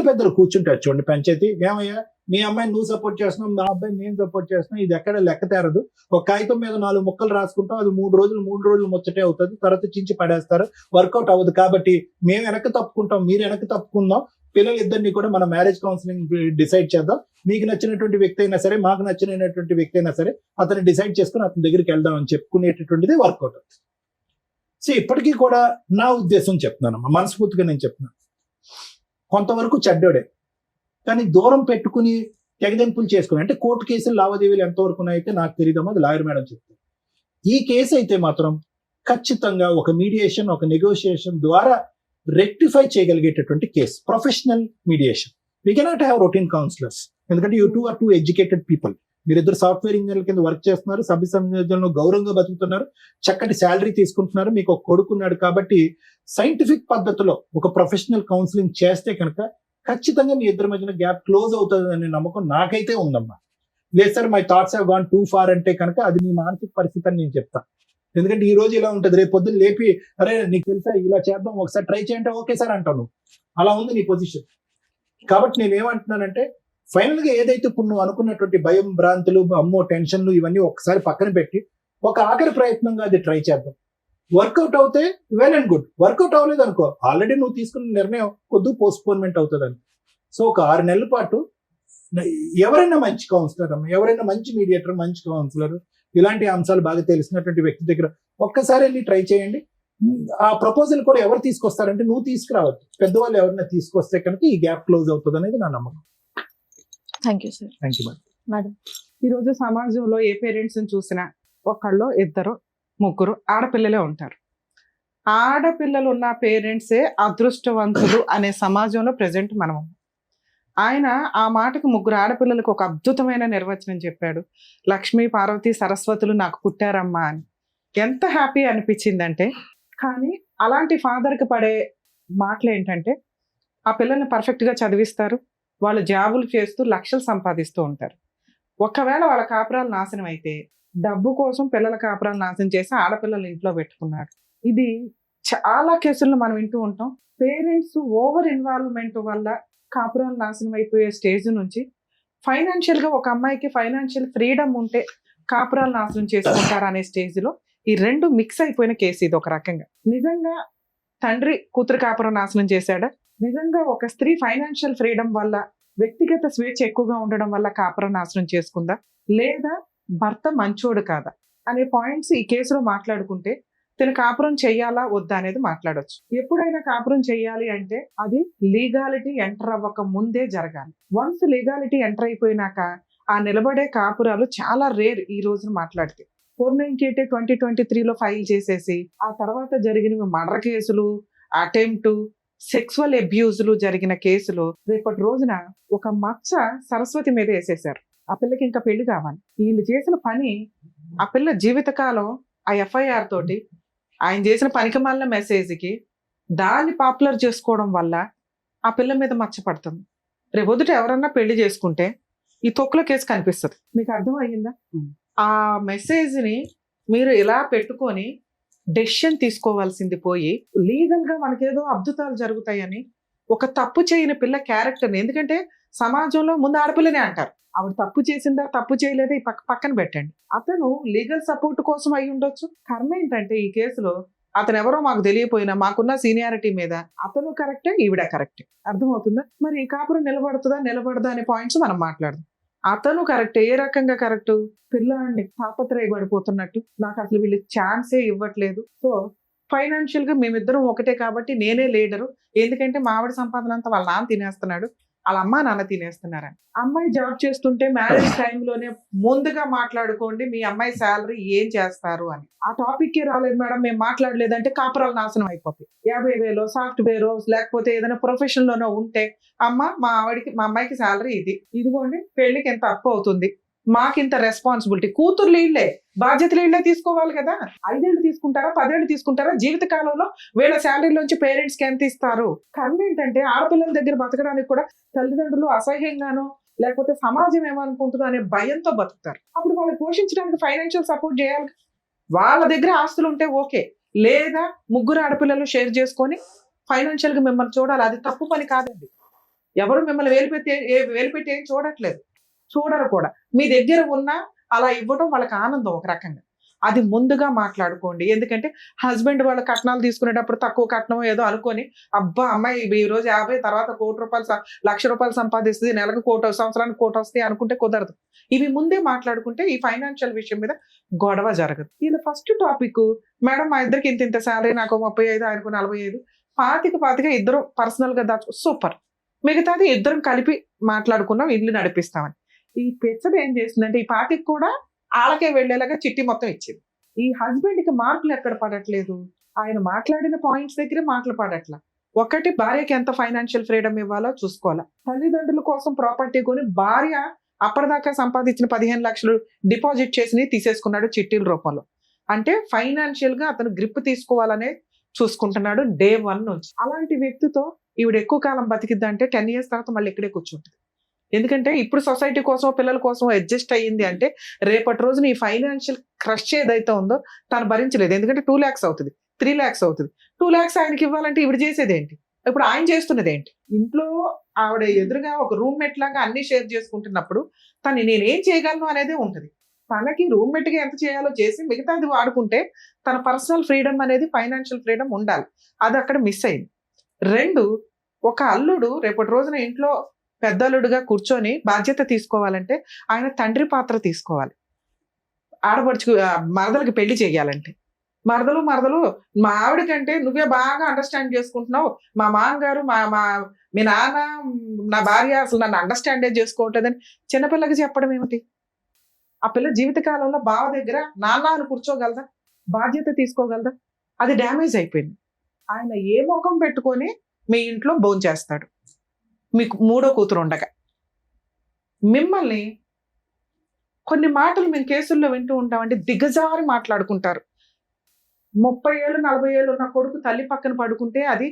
పెద్దలు కూర్చుంటారు చూడండి పంచాయతీ, ఏమయ్యా మీ అమ్మాయిని నువ్వు సపోర్ట్ చేస్తున్నావు, నా అబ్బాయిని నేను సపోర్ట్ చేస్తున్నావు, ఇది ఎక్కడ లెక్క తేరదు. ఒక కాగితం మీద 4 ముక్కలు రాసుకుంటాం, అది 3 రోజులు ముచ్చటే అవుతుంది, తర్వాత చించి పడేస్తారు, వర్కౌట్ అవ్వదు. కాబట్టి మేము వెనక్కి తప్పుకుంటాం, మీరు వెనక్కి తప్పుకుందాం, పిల్లలిద్దరిని కూడా మన మ్యారేజ్ కౌన్సిలింగ్ డిసైడ్ చేద్దాం, మీకు నచ్చినటువంటి వ్యక్తి అయినా సరే, మాకు నచ్చినటువంటి వ్యక్తి అయినా సరే, అతన్ని డిసైడ్ చేసుకుని అతని దగ్గరికి వెళ్దాం అని చెప్పుకునేటటువంటిది వర్కౌట్ అవుతుంది. సో ఇప్పటికీ కూడా నా ఉద్దేశం చెప్తున్నాను, మనస్ఫూర్తిగా నేను చెప్తున్నాను, కొంతవరకు చెడ్డోడే, కానీ దూరం పెట్టుకుని తెగదెంపులు చేసుకుని అంటే కోర్టు కేసులు లావాదేవీలు ఎంతవరకు అయితే నాకు తెలియదమ్మా, అది లాయర్ మేడం చెప్తారు. ఈ కేసు అయితే మాత్రం ఖచ్చితంగా ఒక మీడియేషన్, ఒక నెగోషియేషన్ ద్వారా రెక్టిఫై చేయగలిగేటటువంటి case, professional mediation. We cannot have routine counsellors, ఎందుకంటే యూ 2 are 2 ఎడ్యుకేటెడ్ పీపుల్. మీరిద్దరు సాఫ్ట్వేర్ ఇంజనీర్ల కింద వర్క్ చేస్తున్నారు, సభ్య సమాజంలో గౌరవంగా బతుకుతున్నారు, చక్కటి శాలరీ తీసుకుంటున్నారు, మీకు ఒక కొడుకున్నాడు. కాబట్టి సైంటిఫిక్ పద్ధతిలో ఒక ప్రొఫెషనల్ కౌన్సిలింగ్ చేస్తే కనుక ఖచ్చితంగా మీ ఇద్దరి మధ్యన గ్యాప్ క్లోజ్ అవుతుంది అనే నమ్మకం నాకైతే ఉందమ్మా. లేదు sir my thoughts have gone too far అంటే కనుక అది మీ మానసిక పరిస్థితి అని నేను చెప్తాను. ఎందుకంటే ఈ రోజు ఇలా ఉంటుంది, రేపు పొద్దున్న లేపి అరే నీకు తెలుసా ఇలా చేద్దాం ఒకసారి ట్రై చేయంటే ఓకే సార్ అంటాను, అలా ఉంది నీ పొజిషన్. కాబట్టి నేను ఏమంటున్నానంటే ఫైనల్ గా ఏదైతే ఇప్పుడు నువ్వు అనుకున్నటువంటి భయం, భ్రాంతులు, అమ్మో టెన్షన్లు ఇవన్నీ ఒకసారి పక్కన పెట్టి ఒక ఆఖరి ప్రయత్నంగా అది ట్రై చేద్దాం. వర్కౌట్ అవుతే వెల్ అండ్ గుడ్, వర్కౌట్ అవ్వలేదు అనుకో ఆల్రెడీ నువ్వు తీసుకున్న నిర్ణయం కొద్ది పోస్ట్పోన్మెంట్ అవుతుంది అని. సో ఒక 6 నెలల పాటు ఎవరైనా మంచి కౌన్సిలర్ అమ్మ, ఎవరైనా మంచి మీడియేటర్, మంచి కౌన్సిలర్, ఇలాంటి అంశాలు బాగా తెలిసినటువంటి వ్యక్తి దగ్గర ఒక్కసారి వెళ్ళి ట్రై చేయండి. ఆ ప్రపోజల్ కూడా ఎవరు తీసుకొస్తారంటే నువ్వు తీసుకురావద్దు, పెద్దవాళ్ళు ఎవరైనా తీసుకొస్తే కనుక ఈ గ్యాప్ క్లోజ్ అవుతుంది అనేది నా నమ్మకం. Thank you sir. Thank you madam. ఈరోజు సమాజంలో ఏ పేరెంట్స్ చూసినా ఒకళ్ళు, ఇద్దరు, ముగ్గురు ఆడపిల్లలే ఉంటారు. ఆడపిల్లలు ఉన్న పేరెంట్సే అదృష్టవంతులు అనే సమాజంలో ప్రజెంట్ మనం. ఆయన ఆ మాటకు 3 ఆడపిల్లలకు ఒక అద్భుతమైన నిర్వచనం చెప్పాడు, లక్ష్మీ, పార్వతి, సరస్వతులు నాకు పుట్టారమ్మా అని. ఎంత హ్యాపీ అనిపించిందంటే, కానీ అలాంటి ఫాదర్కి పడే మాటలు ఏంటంటే ఆ పిల్లల్ని పర్ఫెక్ట్గా చదివిస్తారు, వాళ్ళు జాబులు చేస్తూ లక్షలు సంపాదిస్తూ ఉంటారు. ఒకవేళ వాళ్ళ కాపురాలు నాశనం అయితే డబ్బు కోసం పిల్లల కాపురాలు నాశనం చేసి ఆడపిల్లలు ఇంట్లో పెట్టుకున్నాడు. ఇది చాలా కేసుల్లో మనం వింటూ ఉంటాం. పేరెంట్స్ ఓవర్ ఇన్వాల్వ్మెంట్ వల్ల కాపురాలు నాశనం అయిపోయే స్టేజ్ నుంచి ఫైనాన్షియల్గా ఒక అమ్మాయికి ఫైనాన్షియల్ ఫ్రీడమ్ ఉంటే కాపురాలు నాశనం చేసుకుంటారు అనే స్టేజ్లో ఈ 2 మిక్స్ అయిపోయిన కేసు ఇది. ఒక రకంగా నిజంగా తండ్రి కూతురు కాపురం నాశనం చేశాడా, నిజంగా ఒక స్త్రీ ఫైనాన్షియల్ ఫ్రీడమ్ వల్ల, వ్యక్తిగత స్వేచ్ఛ ఎక్కువగా ఉండడం వల్ల కాపురం నాశనం చేసుకుందా, లేదా భర్త మంచోడు కాదా అనే పాయింట్స్ ఈ కేసులో మాట్లాడుకుంటే తను కాపురం చెయ్యాలా వద్దా అనేది మాట్లాడొచ్చు. ఎప్పుడైనా కాపురం చెయ్యాలి అంటే అది లీగాలిటీ ఎంటర్ అవ్వక ముందే జరగాలి. వన్స్ లీగాలిటీ ఎంటర్ అయిపోయినాక ఆ నిలబడే కాపురాలు చాలా రేర్ ఈ రోజున మాట్లాడితే. 498 2023లో ఫైల్ చేసేసి ఆ తర్వాత జరిగిన మర్డర్ కేసులు, అటెంప్ట్, సెక్సువల్ అబ్యూజ్లు జరిగిన కేసులు రేపటి రోజున ఒక మచ్చ సరస్వతి మీద వేసేశారు. ఆ పిల్లకి ఇంకా పెళ్లి కావాలి. వీళ్ళు చేసిన పని ఆ పిల్ల జీవితకాలం ఆ ఎఫ్ఐఆర్ తోటి ఆయన చేసిన పనికిమాలిన మెసేజ్కి దాన్ని పాపులర్ చేసుకోవడం వల్ల ఆ పిల్ల మీద మచ్చ పడుతుంది. రేపొద్దుట ఎవరన్నా పెళ్లి చేసుకుంటే ఈ తొక్కుల కేసు కనిపిస్తుంది. మీకు అర్థం అయ్యిందా? ఆ మెసేజ్ని మీరు ఇలా పెట్టుకొని డెసిషన్ తీసుకోవాల్సింది పోయి లీగల్ గా మనకేదో అద్భుతాలు జరుగుతాయని ఒక తప్పు చేయని పిల్ల క్యారెక్టర్ని, ఎందుకంటే సమాజంలో ముందు ఆడపిల్లనే అంటారు, ఆవిడ తప్పు చేసిందా తప్పు చేయలేదా ఈ పక్కన పెట్టండి. అతను లీగల్ సపోర్ట్ కోసం అయి ఉండొచ్చు. కర్మ ఏంటంటే ఈ కేసులో అతను ఎవరో మాకు తెలియపోయినా మాకున్న సీనియారిటీ మీద అతను కరెక్టే, ఈవిడ కరెక్టే. అర్థమవుతుందా? మరి ఈ కాపురం నిలబడుతుందా నిలబడదా అనే పాయింట్స్ మనం మాట్లాడదాం. అతను కరెక్ట్. ఏ రకంగా కరెక్ట్? పిల్లాడిని తాపత్రయపడిపోతున్నట్టు, నాకు అసలు వీళ్ళు ఛాన్సే ఇవ్వట్లేదు, సో ఫైనాన్షియల్ గా మేమిద్దరం ఒకటే కాబట్టి నేనే లీడరు, ఎందుకంటే మా ఆవిడ సంపాదన అంతా వాళ్ళ నాన్న తినేస్తున్నాడు, వాళ్ళ అమ్మ నాన్న తినేస్తున్నారని. అమ్మాయి జాబ్ చేస్తుంటే మ్యారేజ్ టైంలోనే ముందుగా మాట్లాడుకోండి మీ అమ్మాయి శాలరీ ఏం చేస్తారు అని. ఆ టాపిక్ రాలేదు మేడం, మేము మాట్లాడలేదంటే కాపురాలు నాశనం అయిపోతాయి. 50,000 సాఫ్ట్వేర్ లేకపోతే ఏదైనా ప్రొఫెషన్ లోనో ఉంటే అమ్మ మా అమ్మాయికి శాలరీ ఇదిగోండి, పెళ్లికి ఎంత అప్పు అవుతుంది, మాకింత రెస్పాన్సిబిలిటీ. కూతుర్లు ఇళ్లే, బాధ్యతలు ఇళ్లే తీసుకోవాలి కదా. 5 ఏళ్ళు తీసుకుంటారా 10 ఏళ్ళు తీసుకుంటారా? జీవిత కాలంలో వీళ్ళ శాలరీలోంచి పేరెంట్స్ కి ఎంత ఇస్తారు? కర్మ ఏంటంటే ఆడపిల్లల దగ్గర బతకడానికి కూడా తల్లిదండ్రులు అసహ్యంగానో లేకపోతే సమాజం ఏమనుకుంటుందో అనే భయంతో బతుకుతారు. అప్పుడు వాళ్ళని పోషించడానికి ఫైనాన్షియల్ సపోర్ట్ చేయాలి. వాళ్ళ దగ్గర ఆస్తులు ఉంటే ఓకే, లేదా ముగ్గురు ఆడపిల్లలు షేర్ చేసుకొని ఫైనాన్షియల్ గా మిమ్మల్ని చూడాలి. అది తప్పు పని కాదండి. ఎవరు మిమ్మల్ని వేలుపెట్టి ఏం చూడరు కూడా. మీ దగ్గర ఉన్నా అలా ఇవ్వడం వాళ్ళకి ఆనందం ఒక రకంగా. అది ముందుగా మాట్లాడుకోండి. ఎందుకంటే హస్బెండ్ వాళ్ళ కట్నాలు తీసుకునేటప్పుడు తక్కువ కట్నం ఏదో అనుకొని అబ్బా అమ్మాయి ఈ రోజు 50 తర్వాత ₹1,00,000 ₹1,00,000 సంపాదిస్తుంది, నెలకు 1,00,000 సంవత్సరానికి 1,00,000 వస్తాయి అనుకుంటే కుదరదు. ఇవి ముందే మాట్లాడుకుంటే ఈ ఫైనాన్షియల్ విషయం మీద గొడవ జరగదు. ఇలా ఫస్ట్ టాపిక్, మేడం మా ఇద్దరికి ఇంత శాలరీ, నాకు 35 ఆయనకు 45, 25 ఇద్దరు పర్సనల్ గా దాచు, సూపర్. మిగతాది ఇద్దరం కలిపి మాట్లాడుకున్నాం, ఇల్లు నడిపిస్తామని. ఈ పెచ్చది ఏం చేసిందంటే ఈ 25 కూడా ఆళ్ళకే వెళ్లేలాగా చిట్టి మొత్తం ఇచ్చింది. ఈ హస్బెండ్ కి మార్కులు ఎక్కడ పడట్లేదు, ఆయన మాట్లాడిన పాయింట్స్ దగ్గరే మాటలు పడట్లా. ఒకటి, భార్యకి ఎంత ఫైనాన్షియల్ ఫ్రీడమ్ ఇవ్వాలో చూసుకోవాలా. తల్లిదండ్రుల కోసం ప్రాపర్టీ కొని భార్య అప్పటిదాకా సంపాదించిన 15 లక్షలు డిపాజిట్ చేసి తీసేసుకున్నాడు చిట్టీల రూపంలో. అంటే ఫైనాన్షియల్ గా అతను గ్రిప్ తీసుకోవాలనే చూసుకుంటున్నాడు డే 1 నుంచి. అలాంటి వ్యక్తితో ఈవిడ ఎక్కువ కాలం బతికిద్దంటే 10 years తర్వాత మళ్ళీ ఇక్కడే కూర్చుంటుంది. ఎందుకంటే ఇప్పుడు సొసైటీ కోసం పిల్లల కోసం అడ్జస్ట్ అయ్యింది అంటే రేపటి రోజున ఈ ఫైనాన్షియల్ క్రష్ ఏదైతే ఉందో తను భరించలేదు. ఎందుకంటే 2 lakhs అవుతుంది, 3 lakhs అవుతుంది. 2 lakhs ఆయనకి ఇవ్వాలంటే ఈవిడ చేసేది ఏంటి? ఇప్పుడు ఆయన చేస్తున్నది ఏంటి? ఇంట్లో ఆవిడ ఎదురుగా ఒక రూమ్మేట్ లాగా అన్ని షేర్ చేసుకుంటున్నప్పుడు తను నేనేం చేయగలను అనేది ఉంటుంది. తనకి రూమ్మేట్ గా ఎంత చేయాలో చేసి మిగతాది వాడుకుంటే తన పర్సనల్ ఫ్రీడమ్ అనేది, ఫైనాన్షియల్ ఫ్రీడమ్ ఉండాలి. అది అక్కడ మిస్ అయింది. 2, ఒక అల్లుడు రేపటి రోజున ఇంట్లో పెద్దల్లుడుగా కూర్చొని బాధ్యత తీసుకోవాలంటే ఆయన తండ్రి పాత్ర తీసుకోవాలి. ఆడపడుచు మరదలకి పెళ్లి చేయాలంటే మరదలు మా ఆవిడ కంటే నువ్వే బాగా అండర్స్టాండ్ చేసుకుంటున్నావు, మా మామగారు మీ నాన్న నా భార్య అసలు నన్ను అండర్స్టాండే చేసుకోవట్లేదని చిన్నపిల్లకి చెప్పడం ఏమిటి? ఆ పిల్ల జీవితకాలంలో బావ దగ్గర నాన్న అని కూర్చోగలదా? బాధ్యత తీసుకోగలదా? అది డ్యామేజ్ అయిపోయింది. ఆయన ఏ ముఖం పెట్టుకొని మీ ఇంట్లో భోంచేస్తాడు మీకు 3వ కూతురు ఉండగా? మిమ్మల్ని కొన్ని మాటలు మేము కేసుల్లో వింటూ ఉంటామండి, దిగజారి మాట్లాడుకుంటారు. 30 ఏళ్ళు 40 ఏళ్ళు ఉన్న కొడుకు తల్లి పక్కన పడుకుంటే అది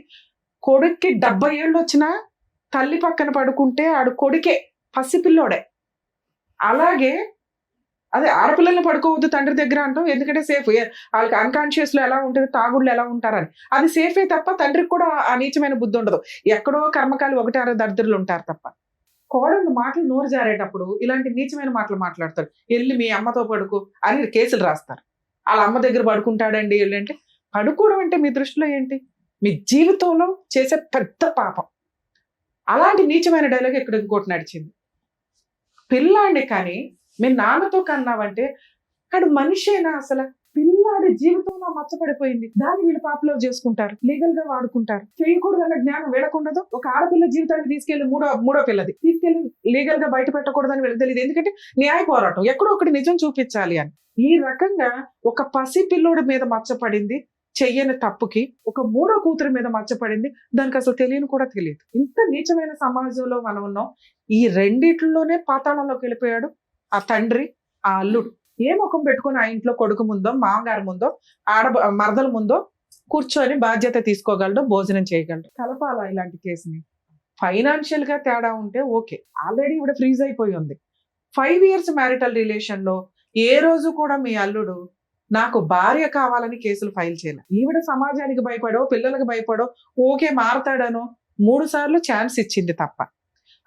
కొడుక్కి 70 ఏళ్ళు వచ్చినా తల్లి పక్కన పడుకుంటే ఆడు కొడుకే, పసిపిల్లోడే. అలాగే అదే ఆడపిల్లల్ని పడుకోవద్దు తండ్రి దగ్గర అంటాం, ఎందుకంటే సేఫ్. వాళ్ళకి అన్కాన్షియస్ లో ఎలా ఉంటుంది, తాగుళ్ళు ఎలా ఉంటారని. అది సేఫే తప్ప తండ్రికి కూడా ఆ నీచమైన బుద్ధి ఉండదు. ఎక్కడో కర్మకాలి 1-6 దరిద్రులు ఉంటారు తప్ప. కోడళ్ళు మాటలు నోరు జారేటప్పుడు ఇలాంటి నీచమైన మాటలు మాట్లాడతారు. వెళ్ళి మీ అమ్మతో పడుకో అని కేసులు రాస్తారు. వాళ్ళ అమ్మ దగ్గర పడుకుంటాడండి అంటే, పడుకోవడం అంటే మీ దృష్టిలో ఏంటి? మీ జీవితంలో చేసే పెద్ద పాపం. అలాంటి నీచమైన డైలాగ్ ఇక్కడ ఇంకోటి నడిచింది. పిల్లాన్ని కానీ మీ నాన్నతో కన్నావంటే అడు మనిషేనా? అసలు పిల్ల పిల్లాడి జీవితంలో మచ్చపడిపోయింది, దాన్ని వీళ్ళు పాపులర్ చేసుకుంటారు, లీగల్ గా వాడుకుంటారు. చేయకూడదన్న జ్ఞానం వీళ్ళకుండదు. ఒక ఆడపిల్ల జీవితాన్ని తీసుకెళ్లి మూడో పిల్లది తీసుకెళ్లి లీగల్ గా బయట పెట్టకూడదని వీళ్ళకి తెలియదు. ఎందుకంటే న్యాయ పోరాటం ఎక్కడో ఒకటి నిజం చూపించాలి అని. ఈ రకంగా ఒక పసి పిల్లోడి మీద మచ్చపడింది చెయ్యని తప్పుకి, ఒక మూడో కూతురి మీద మచ్చపడింది, దానికి అసలు తెలియని కూడా తెలియదు. ఇంత నీచమైన సమాజంలో మనం ఉన్నాం. ఈ రెండిట్లోనే పాతాళంలోకి వెళ్ళిపోయాడు ఆ తండ్రి, ఆ అల్లుడు. ఏ ముఖం పెట్టుకుని ఆ ఇంట్లో కొడుకు ముందో మామగారి ముందో మరదల ముందో కూర్చొని బాధ్యత తీసుకోగలడు, భోజనం చేయగలడు. కలపాలా ఇలాంటి కేసుని? ఫైనాన్షియల్ గా తేడా ఉంటే ఓకే, ఆల్రెడీ ఇవిడ ఫ్రీజ్ అయిపోయి ఉంది. 5 years మ్యారిటల్ రిలేషన్ లో ఏ రోజు కూడా మీ అల్లుడు నాకు భార్య కావాలని కేసులు ఫైల్ చేయలేదు. ఈవిడ సమాజానికి భయపడో పిల్లలకు భయపడో ఓకే మారతాడనో 3 సార్లు ఛాన్స్ ఇచ్చింది తప్ప.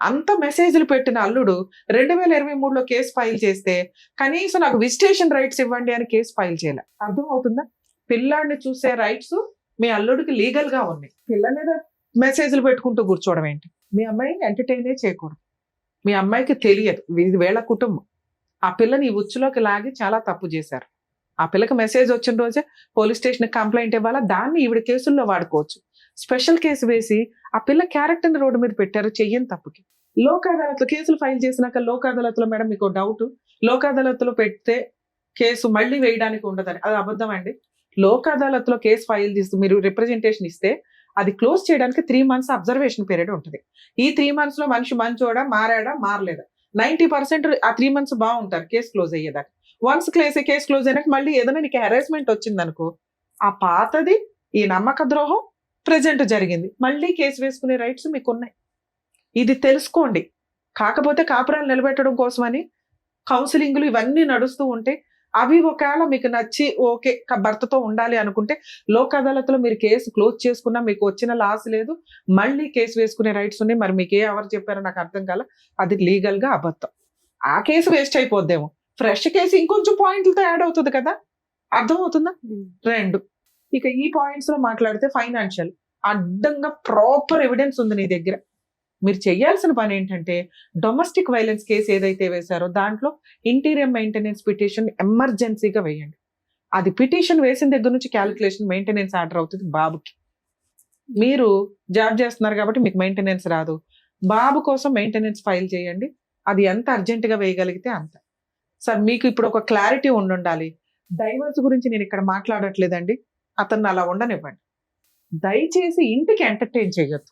అంత మెసేజ్లు పెట్టిన అల్లుడు 2023లో కేసు ఫైల్ చేస్తే కనీసం నాకు విజిటేషన్ రైట్స్ ఇవ్వండి అని కేసు ఫైల్ చేయలే. అర్థం అవుతుందా? పిల్లాడిని చూసే రైట్స్ మీ అల్లుడికి లీగల్ గా ఉన్నాయి. పిల్ల మీద మెసేజ్లు పెట్టుకుంటూ కూర్చోవడం ఏంటి? మీ అమ్మాయిని ఎంటర్టైనే చేయకూడదు. మీ అమ్మాయికి తెలియదు, ఇది వీళ్ళ కుటుంబం. ఆ పిల్లని ఈ ఉచ్చులోకి లాగి చాలా తప్పు చేశారు. ఆ పిల్లకి మెసేజ్ వచ్చిన రోజే పోలీస్ స్టేషన్ కంప్లైంట్ ఇవ్వాలా, దాన్ని ఈవిడ కేసుల్లో వాడుకోవచ్చు. స్పెషల్ కేసు వేసి ఆ పిల్ల క్యారెక్టర్ని రోడ్డు మీద పెట్టారు చెయ్యని తప్పుకి. లోక్ అదాలత్లో కేసులు ఫైల్ చేసినాక లోక్ అదాలత్లో మేడం మీకు డౌట్, లోక్ అదాలత్లో పెడితే కేసు మళ్ళీ వేయడానికి ఉండదని, అది అబద్ధం అండి. లోక్ అదాలత్లో కేసు ఫైల్ చేసి మీరు రిప్రజెంటేషన్ ఇస్తే అది క్లోజ్ చేయడానికి 3 months అబ్జర్వేషన్ పీరియడ్ ఉంటుంది. ఈ 3 months లో మనిషి మంచోడా మారాడా మారలేదా 90% ఆ 3 months బాగుంటారు కేసు క్లోజ్ అయ్యేదాకా. వన్స్ కేసు క్లోజ్ అయినాక మళ్ళీ ఏదైనా నీకు హెరాస్మెంట్ వచ్చింది అనుకో, ఆ పాతది ఈ నమ్మక ద్రోహం ప్రెజెంట్ జరిగింది, మళ్ళీ కేసు వేసుకునే రైట్స్ మీకు ఉన్నాయి. ఇది తెలుసుకోండి. కాకపోతే కాపురాలు నిలబెట్టడం కోసమని కౌన్సిలింగ్లు ఇవన్నీ నడుస్తూ ఉంటే అవి ఒకవేళ మీకు నచ్చి ఓకే భర్తతో ఉండాలి అనుకుంటే లోక్ అదాలత్లో మీరు కేసు క్లోజ్ చేసుకున్నా మీకు వచ్చిన లాస్ లేదు, మళ్ళీ కేసు వేసుకునే రైట్స్ ఉన్నాయి. మరి మీకు ఎవరు చెప్పారో నాకు అర్థం కాల, అది లీగల్ గా అబద్ధం. ఆ కేసు వేస్ట్ అయిపోద్దేమో, ఫ్రెష్ కేసు ఇంకొంచెం పాయింట్లతో యాడ్ అవుతుంది కదా. అర్థం అవుతుందా? 2 ఇక ఈ పాయింట్స్ లో మాట్లాడితే ఫైనాన్షియల్ అడ్డంగా ప్రాపర్ ఎవిడెన్స్ ఉంది నీ దగ్గర. మీరు చేయాల్సిన పని ఏంటంటే డొమెస్టిక్ వైలెన్స్ కేసు ఏదైతే వేశారో దాంట్లో ఇంటీరియర్ మెయింటెనెన్స్ పిటిషన్ ఎమర్జెన్సీగా వేయండి. అది పిటిషన్ వేసిన దగ్గర నుంచి క్యాలిక్యులేషన్ మెయింటెనెన్స్ ఆర్డర్ అవుతుంది బాబుకి. మీరు జాబ్ చేస్తున్నారు కాబట్టి మీకు మెయింటెనెన్స్ రాదు, బాబు కోసం మెయింటెనెన్స్ ఫైల్ చేయండి. అది ఎంత అర్జెంటుగా వేయగలిగితే అంత. సార్ మీకు ఇప్పుడు ఒక క్లారిటీ ఉండాలి. డైవర్స్ గురించి నేను ఇక్కడ మాట్లాడట్లేదండి, అతన్ని అలా ఉండనివ్వండి. దయచేసి ఇంటికి ఎంటర్టైన్ చేయొద్దు.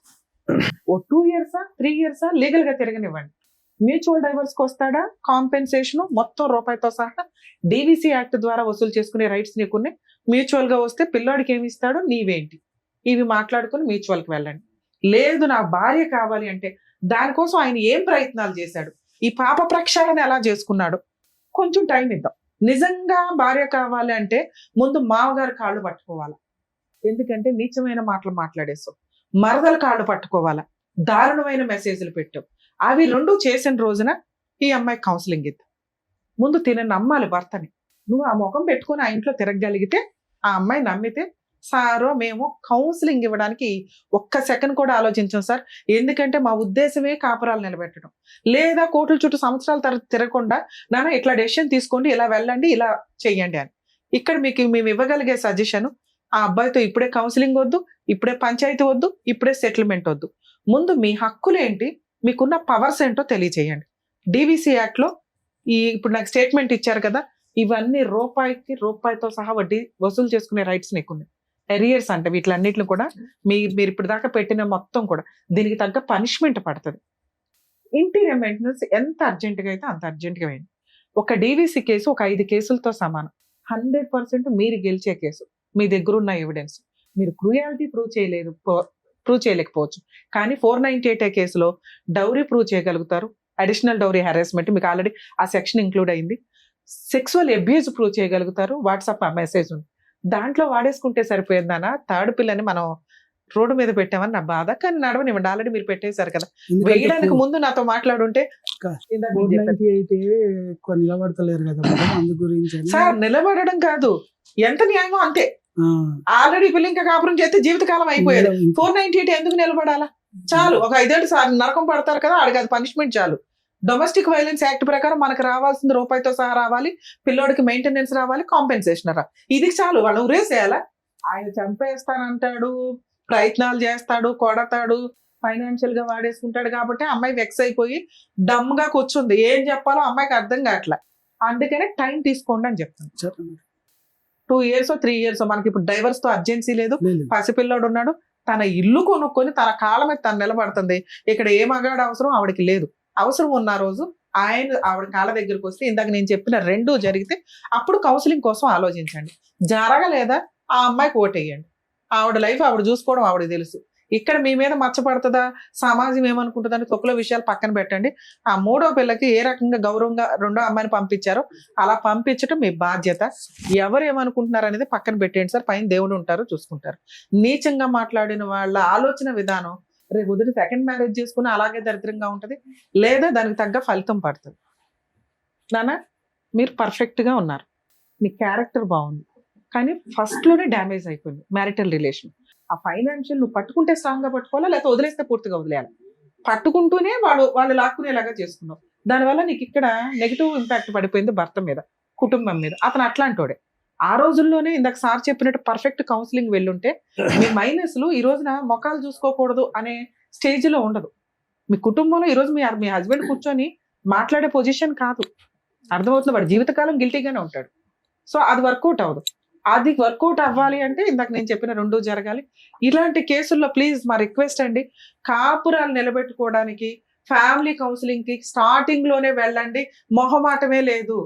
ఓ 2 years 3 years లీగల్ గా తిరగనివ్వండి. మ్యూచువల్ డైవర్స్ కి వస్తాడా కాంపెన్సేషన్ మొత్తం రూపాయితో సహా డివిసి యాక్ట్ ద్వారా వసూలు చేసుకునే రైట్స్ నీకున్నాయి. మ్యూచువల్ గా వస్తే పిల్లోడికి ఏమి ఇస్తాడో నీవేంటి ఇవి మాట్లాడుకుని మ్యూచువల్ కి వెళ్ళండి. లేదు నా భార్య కావాలి అంటే దానికోసం ఆయన ఏం ప్రయత్నాలు చేశాడు, ఈ పాప ప్రక్షాళన ఎలా చేసుకున్నాడు, కొంచెం టైం ఇద్దాం. నిజంగా భార్య కావాలి అంటే ముందు మామగారి కాళ్ళు పట్టుకోవాలి. ఎందుకంటే నీచమైన మాటలు మాట్లాడేస్తావు. మరదల కాళ్ళు పట్టుకోవాలా, దారుణమైన మెసేజ్లు పెట్టావు. అవి 2 చేసిన రోజున ఈ అమ్మాయి కౌన్సిలింగ్ ఇద్దాం. ముందు నమ్మాలి భర్తని. నువ్వు ఆ ముఖం పెట్టుకుని ఆ ఇంట్లో తిరగగలిగితే ఆ అమ్మాయి నమ్మితే సారో మేము కౌన్సిలింగ్ ఇవ్వడానికి 1 second కూడా ఆలోచించాం సార్. ఎందుకంటే మా ఉద్దేశమే కాపురాలు నిలబెట్టడం. లేదా కోర్టుల చుట్టూ సంవత్సరాల తర్వాత తిరగకుండా నాన్న ఇట్లా డెసిషన్ తీసుకోండి, ఇలా వెళ్ళండి, ఇలా చెయ్యండి అని. ఇక్కడ మీకు మేము ఇవ్వగలిగే సజెషన్, ఆ అబ్బాయితో ఇప్పుడే కౌన్సిలింగ్ వద్దు, ఇప్పుడే పంచాయతీ వద్దు, ఇప్పుడే సెటిల్మెంట్ వద్దు. ముందు మీ హక్కులు ఏంటి, మీకున్న పవర్స్ ఏంటో తెలియచేయండి. డివిసి యాక్ట్ లో ఇప్పుడు నాకు స్టేట్మెంట్ ఇచ్చారు కదా, ఇవన్నీ రూపాయితో సహా వడ్డీ వసూలు చేసుకునే రైట్స్ నీకున్నాయి. ఎరియర్స్ అంటే వీటిలన్నిటిని కూడా మీరు ఇప్పుడు దాకా పెట్టిన మొత్తం కూడా దీనికి తగ్గ పనిష్మెంట్ పడుతుంది. ఇంటీరియర్ మెయింటెనెన్స్ ఎంత అర్జెంటుగా అయితే అంత అర్జెంటుగా వేయండి. ఒక డివిసి కేసు ఒక 5 కేసులతో సమానం. 100% మీరు గెలిచే కేసు. మీ దగ్గర ఉన్న ఎవిడెన్స్, మీరు క్రూయాలిటీ ప్రూవ్ చేయలేకపోవచ్చు, కానీ 498 కేసులో డౌరీ ప్రూవ్ చేయగలుగుతారు. అడిషనల్ డౌరీ హెరాస్మెంట్ మీకు ఆల్రెడీ ఆ సెక్షన్ ఇంక్లూడ్ అయింది. సెక్సువల్ అబ్యూజ్ ప్రూవ్ చేయగలుగుతారు. వాట్సాప్ ఆ మెసేజ్ ఉంది, దాంట్లో వాడేసుకుంటే సరిపోయిందనా. థర్డ్ పిల్లని మనం రోడ్డు మీద పెట్టామని నా బాధ, కానీ నడవనివ్వండి, ఆల్రెడీ మీరు పెట్టేశారు కదా. వేయడానికి ముందు నాతో మాట్లాడుంటే ఎక్కువ నిలబడతలేరు కదా అందు గురించి. సార్ నిలబడడం కాదు, ఎంత న్యాయమో అంతే. ఆల్రెడీ పిల్ల ఇంకా కాపురం చేస్తే జీవితకాలం అయిపోయేది. 498 ఎందుకు నిలబడాలా? చాలు, ఒక 5 ఏళ్ళు నరకం పడతారు కదా, ఆడికి అది పనిష్మెంట్ చాలు. డొమెస్టిక్ వైలెన్స్ యాక్ట్ ప్రకారం మనకు రావాల్సిన రూపాయితో సహా రావాలి, పిల్లోడికి మెయింటెనెన్స్ రావాలి, కాంపెన్సేషన్ రా, ఇది చాలు. వాళ్ళు ఉరేసేయాలా? ఆయన చంపేస్తానంటాడు, ప్రయత్నాలు చేస్తాడు, కొడతాడు, ఫైనాన్షియల్ గా వాడేసుకుంటాడు కాబట్టి అమ్మాయి వెక్స్ అయిపోయి డమ్ గా కూర్చుంది. ఏం చెప్పాలో అమ్మాయికి అర్థం కావట్లే. అందుకనే టైం తీసుకోండి అని చెప్తాను. 2 years 3 years మనకి ఇప్పుడు డైవర్స్ తో అర్జెన్సీ లేదు. పసిపిల్లోడు ఉన్నాడు, తన ఇల్లు కొనుక్కొని తన కాళ్ళ మీద తను నిలబడుతుంది. ఇక్కడ ఏ మగాడు అవసరం ఆవిడకి లేదు. అవసరం ఉన్న రోజు ఆవిడ కాళ్ళ దగ్గరికి వస్తే ఇందాక నేను చెప్పిన 2 జరిగితే అప్పుడు కౌన్సిలింగ్ కోసం ఆలోచించండి. జరగలేదా ఆ అమ్మాయికి ఓటేయండి. ఆవిడ లైఫ్ ఆవిడ చూసుకోవడం ఆవిడకి తెలుసు. ఇక్కడ మీ మీద మచ్చపడుతుందా, సమాజం ఏమనుకుంటుందని తొక్కుల విషయాలు పక్కన పెట్టండి. ఆ 3వ పిల్లకి ఏ రకంగా గౌరవంగా 2వ అమ్మాయిని పంపించారో అలా పంపించడం మీ బాధ్యత. ఎవరు ఏమనుకుంటున్నారు అనేది పక్కన పెట్టండి సార్. పైన దేవుడు ఉంటారు, చూసుకుంటారు. నీచంగా మాట్లాడిన వాళ్ళ ఆలోచన విధానం రేపు ఉదయం సెకండ్ మ్యారేజ్ చేసుకుని అలాగే దరిద్రంగా ఉంటది, లేదా దానికి తగ్గ ఫలితం పడుతుంది. నాన్న మీరు పర్ఫెక్ట్ గా ఉన్నారు, మీ క్యారెక్టర్ బాగుంది, కానీ ఫస్ట్ లోనే డ్యామేజ్ అయిపోయింది మ్యారిటల్ రిలేషన్. ఆ ఫైనాన్షియల్ నువ్వు పట్టుకుంటే స్ట్రాంగ్ గా పట్టుకోవాలా, లేకపోతే వదిలేస్తే పూర్తిగా వదిలేయాలి. పట్టుకుంటూనే వాళ్ళు లాక్కునేలాగా చేసుకున్నావు. దానివల్ల నీకు ఇక్కడ నెగిటివ్ ఇంపాక్ట్ పడిపోయింది భర్త మీద, కుటుంబం మీద. అతను అట్లాంటోడే. ఆ రోజుల్లోనే ఇందాక సార్ చెప్పినట్టు పర్ఫెక్ట్ కౌన్సిలింగ్ వెళ్ళుంటే మీ మైనస్లు ఈ రోజున మొఖాలు చూసుకోకూడదు అనే స్టేజ్ లో ఉండదు. మీ కుటుంబంలో ఈ రోజు మీ హస్బెండ్ కూర్చొని మాట్లాడే పొజిషన్ కాదు. అర్థమవుతుంది, వాడు జీవితకాలం గిల్టీగానే ఉంటాడు. సో అది వర్కౌట్ అవ్వదు. అది వర్కౌట్ అవ్వాలి అంటే ఇందాక నేను చెప్పిన 2 జరగాలి. ఇలాంటి కేసుల్లో ప్లీజ్ మా రిక్వెస్ట్ అండి, కాపురాలు నిలబెట్టుకోవడానికి ఫ్యామిలీ కౌన్సిలింగ్ కి స్టార్టింగ్ లోనే వెళ్ళండి. మొహమాటమే లేదు.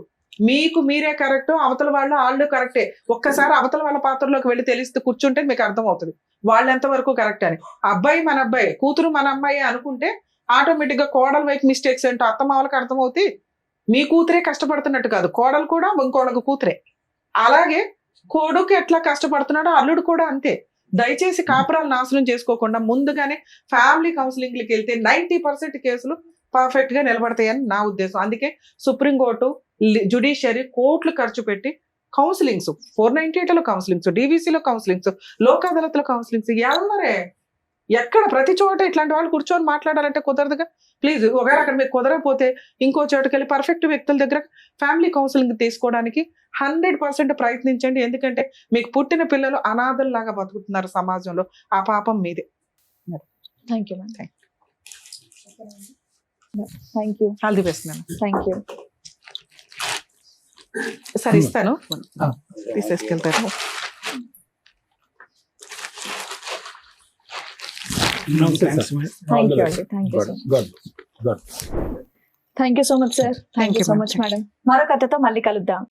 మీకు మీరే కరెక్ట్, అవతల వాళ్ళు కరెక్టే. ఒక్కసారి అవతల వాళ్ళ పాత్రలోకి వెళ్ళి తెలిస్తే కూర్చుంటే మీకు అర్థం అవుతుంది వాళ్ళు ఎంతవరకు కరెక్ట్ అని. అబ్బాయి మన అబ్బాయి, కూతురు మన అమ్మాయి అనుకుంటే ఆటోమేటిక్ గా కోడల వైపు మిస్టేక్స్ ఏంటో అత్తమామలకు అర్థమవుతాయి. మీ కూతురే కష్టపడుతున్నట్టు కాదు, కోడలు కూడా ఇంకోళ్ళకు కూతురే. అలాగే కొడుకు ఎట్లా కష్టపడుతున్నాడో అల్లుడు కూడా అంతే. దయచేసి కాపురాలు నాశనం చేసుకోకుండా ముందుగానే ఫ్యామిలీ కౌన్సిలింగ్కి వెళ్తే 90% కేసులు పర్ఫెక్ట్ గా నిలబడతాయని నా ఉద్దేశం. అందుకే సుప్రీంకోర్టు, జ్యుడిషియరీ కోట్లు ఖర్చు పెట్టి కౌన్సిలింగ్స్, 498లో కౌన్సిలింగ్స్, DVCలో కౌన్సిలింగ్స్, లోక్ అదాలత్లో కౌన్సిలింగ్స్ ఎవరే ఎక్కడ ప్రతి చోట ఇట్లాంటి వాళ్ళు కూర్చొని మాట్లాడాలంటే కుదరదుగా. ప్లీజ్ ఒకవేళ అక్కడ మీకు కుదరకపోతే ఇంకో చోటుకి వెళ్ళి పర్ఫెక్ట్ వ్యక్తుల దగ్గర ఫ్యామిలీ కౌన్సిలింగ్ తీసుకోవడానికి 100% ప్రయత్నించండి. ఎందుకంటే మీకు పుట్టిన పిల్లలు అనాథల్లాగా బతుకుతున్నారు సమాజంలో. ఆ పాపం మీదే. Thank you ma'am. Thank you. All the best ma'am. Thank you. సరే ఇస్తాను, తీసేసుకెళ్తారు. థ్యాంక్ యూ అండి. Thank you. Thank you so much sir. Thank you so much madam. మరో కథతో మళ్ళీ కలుద్దాం.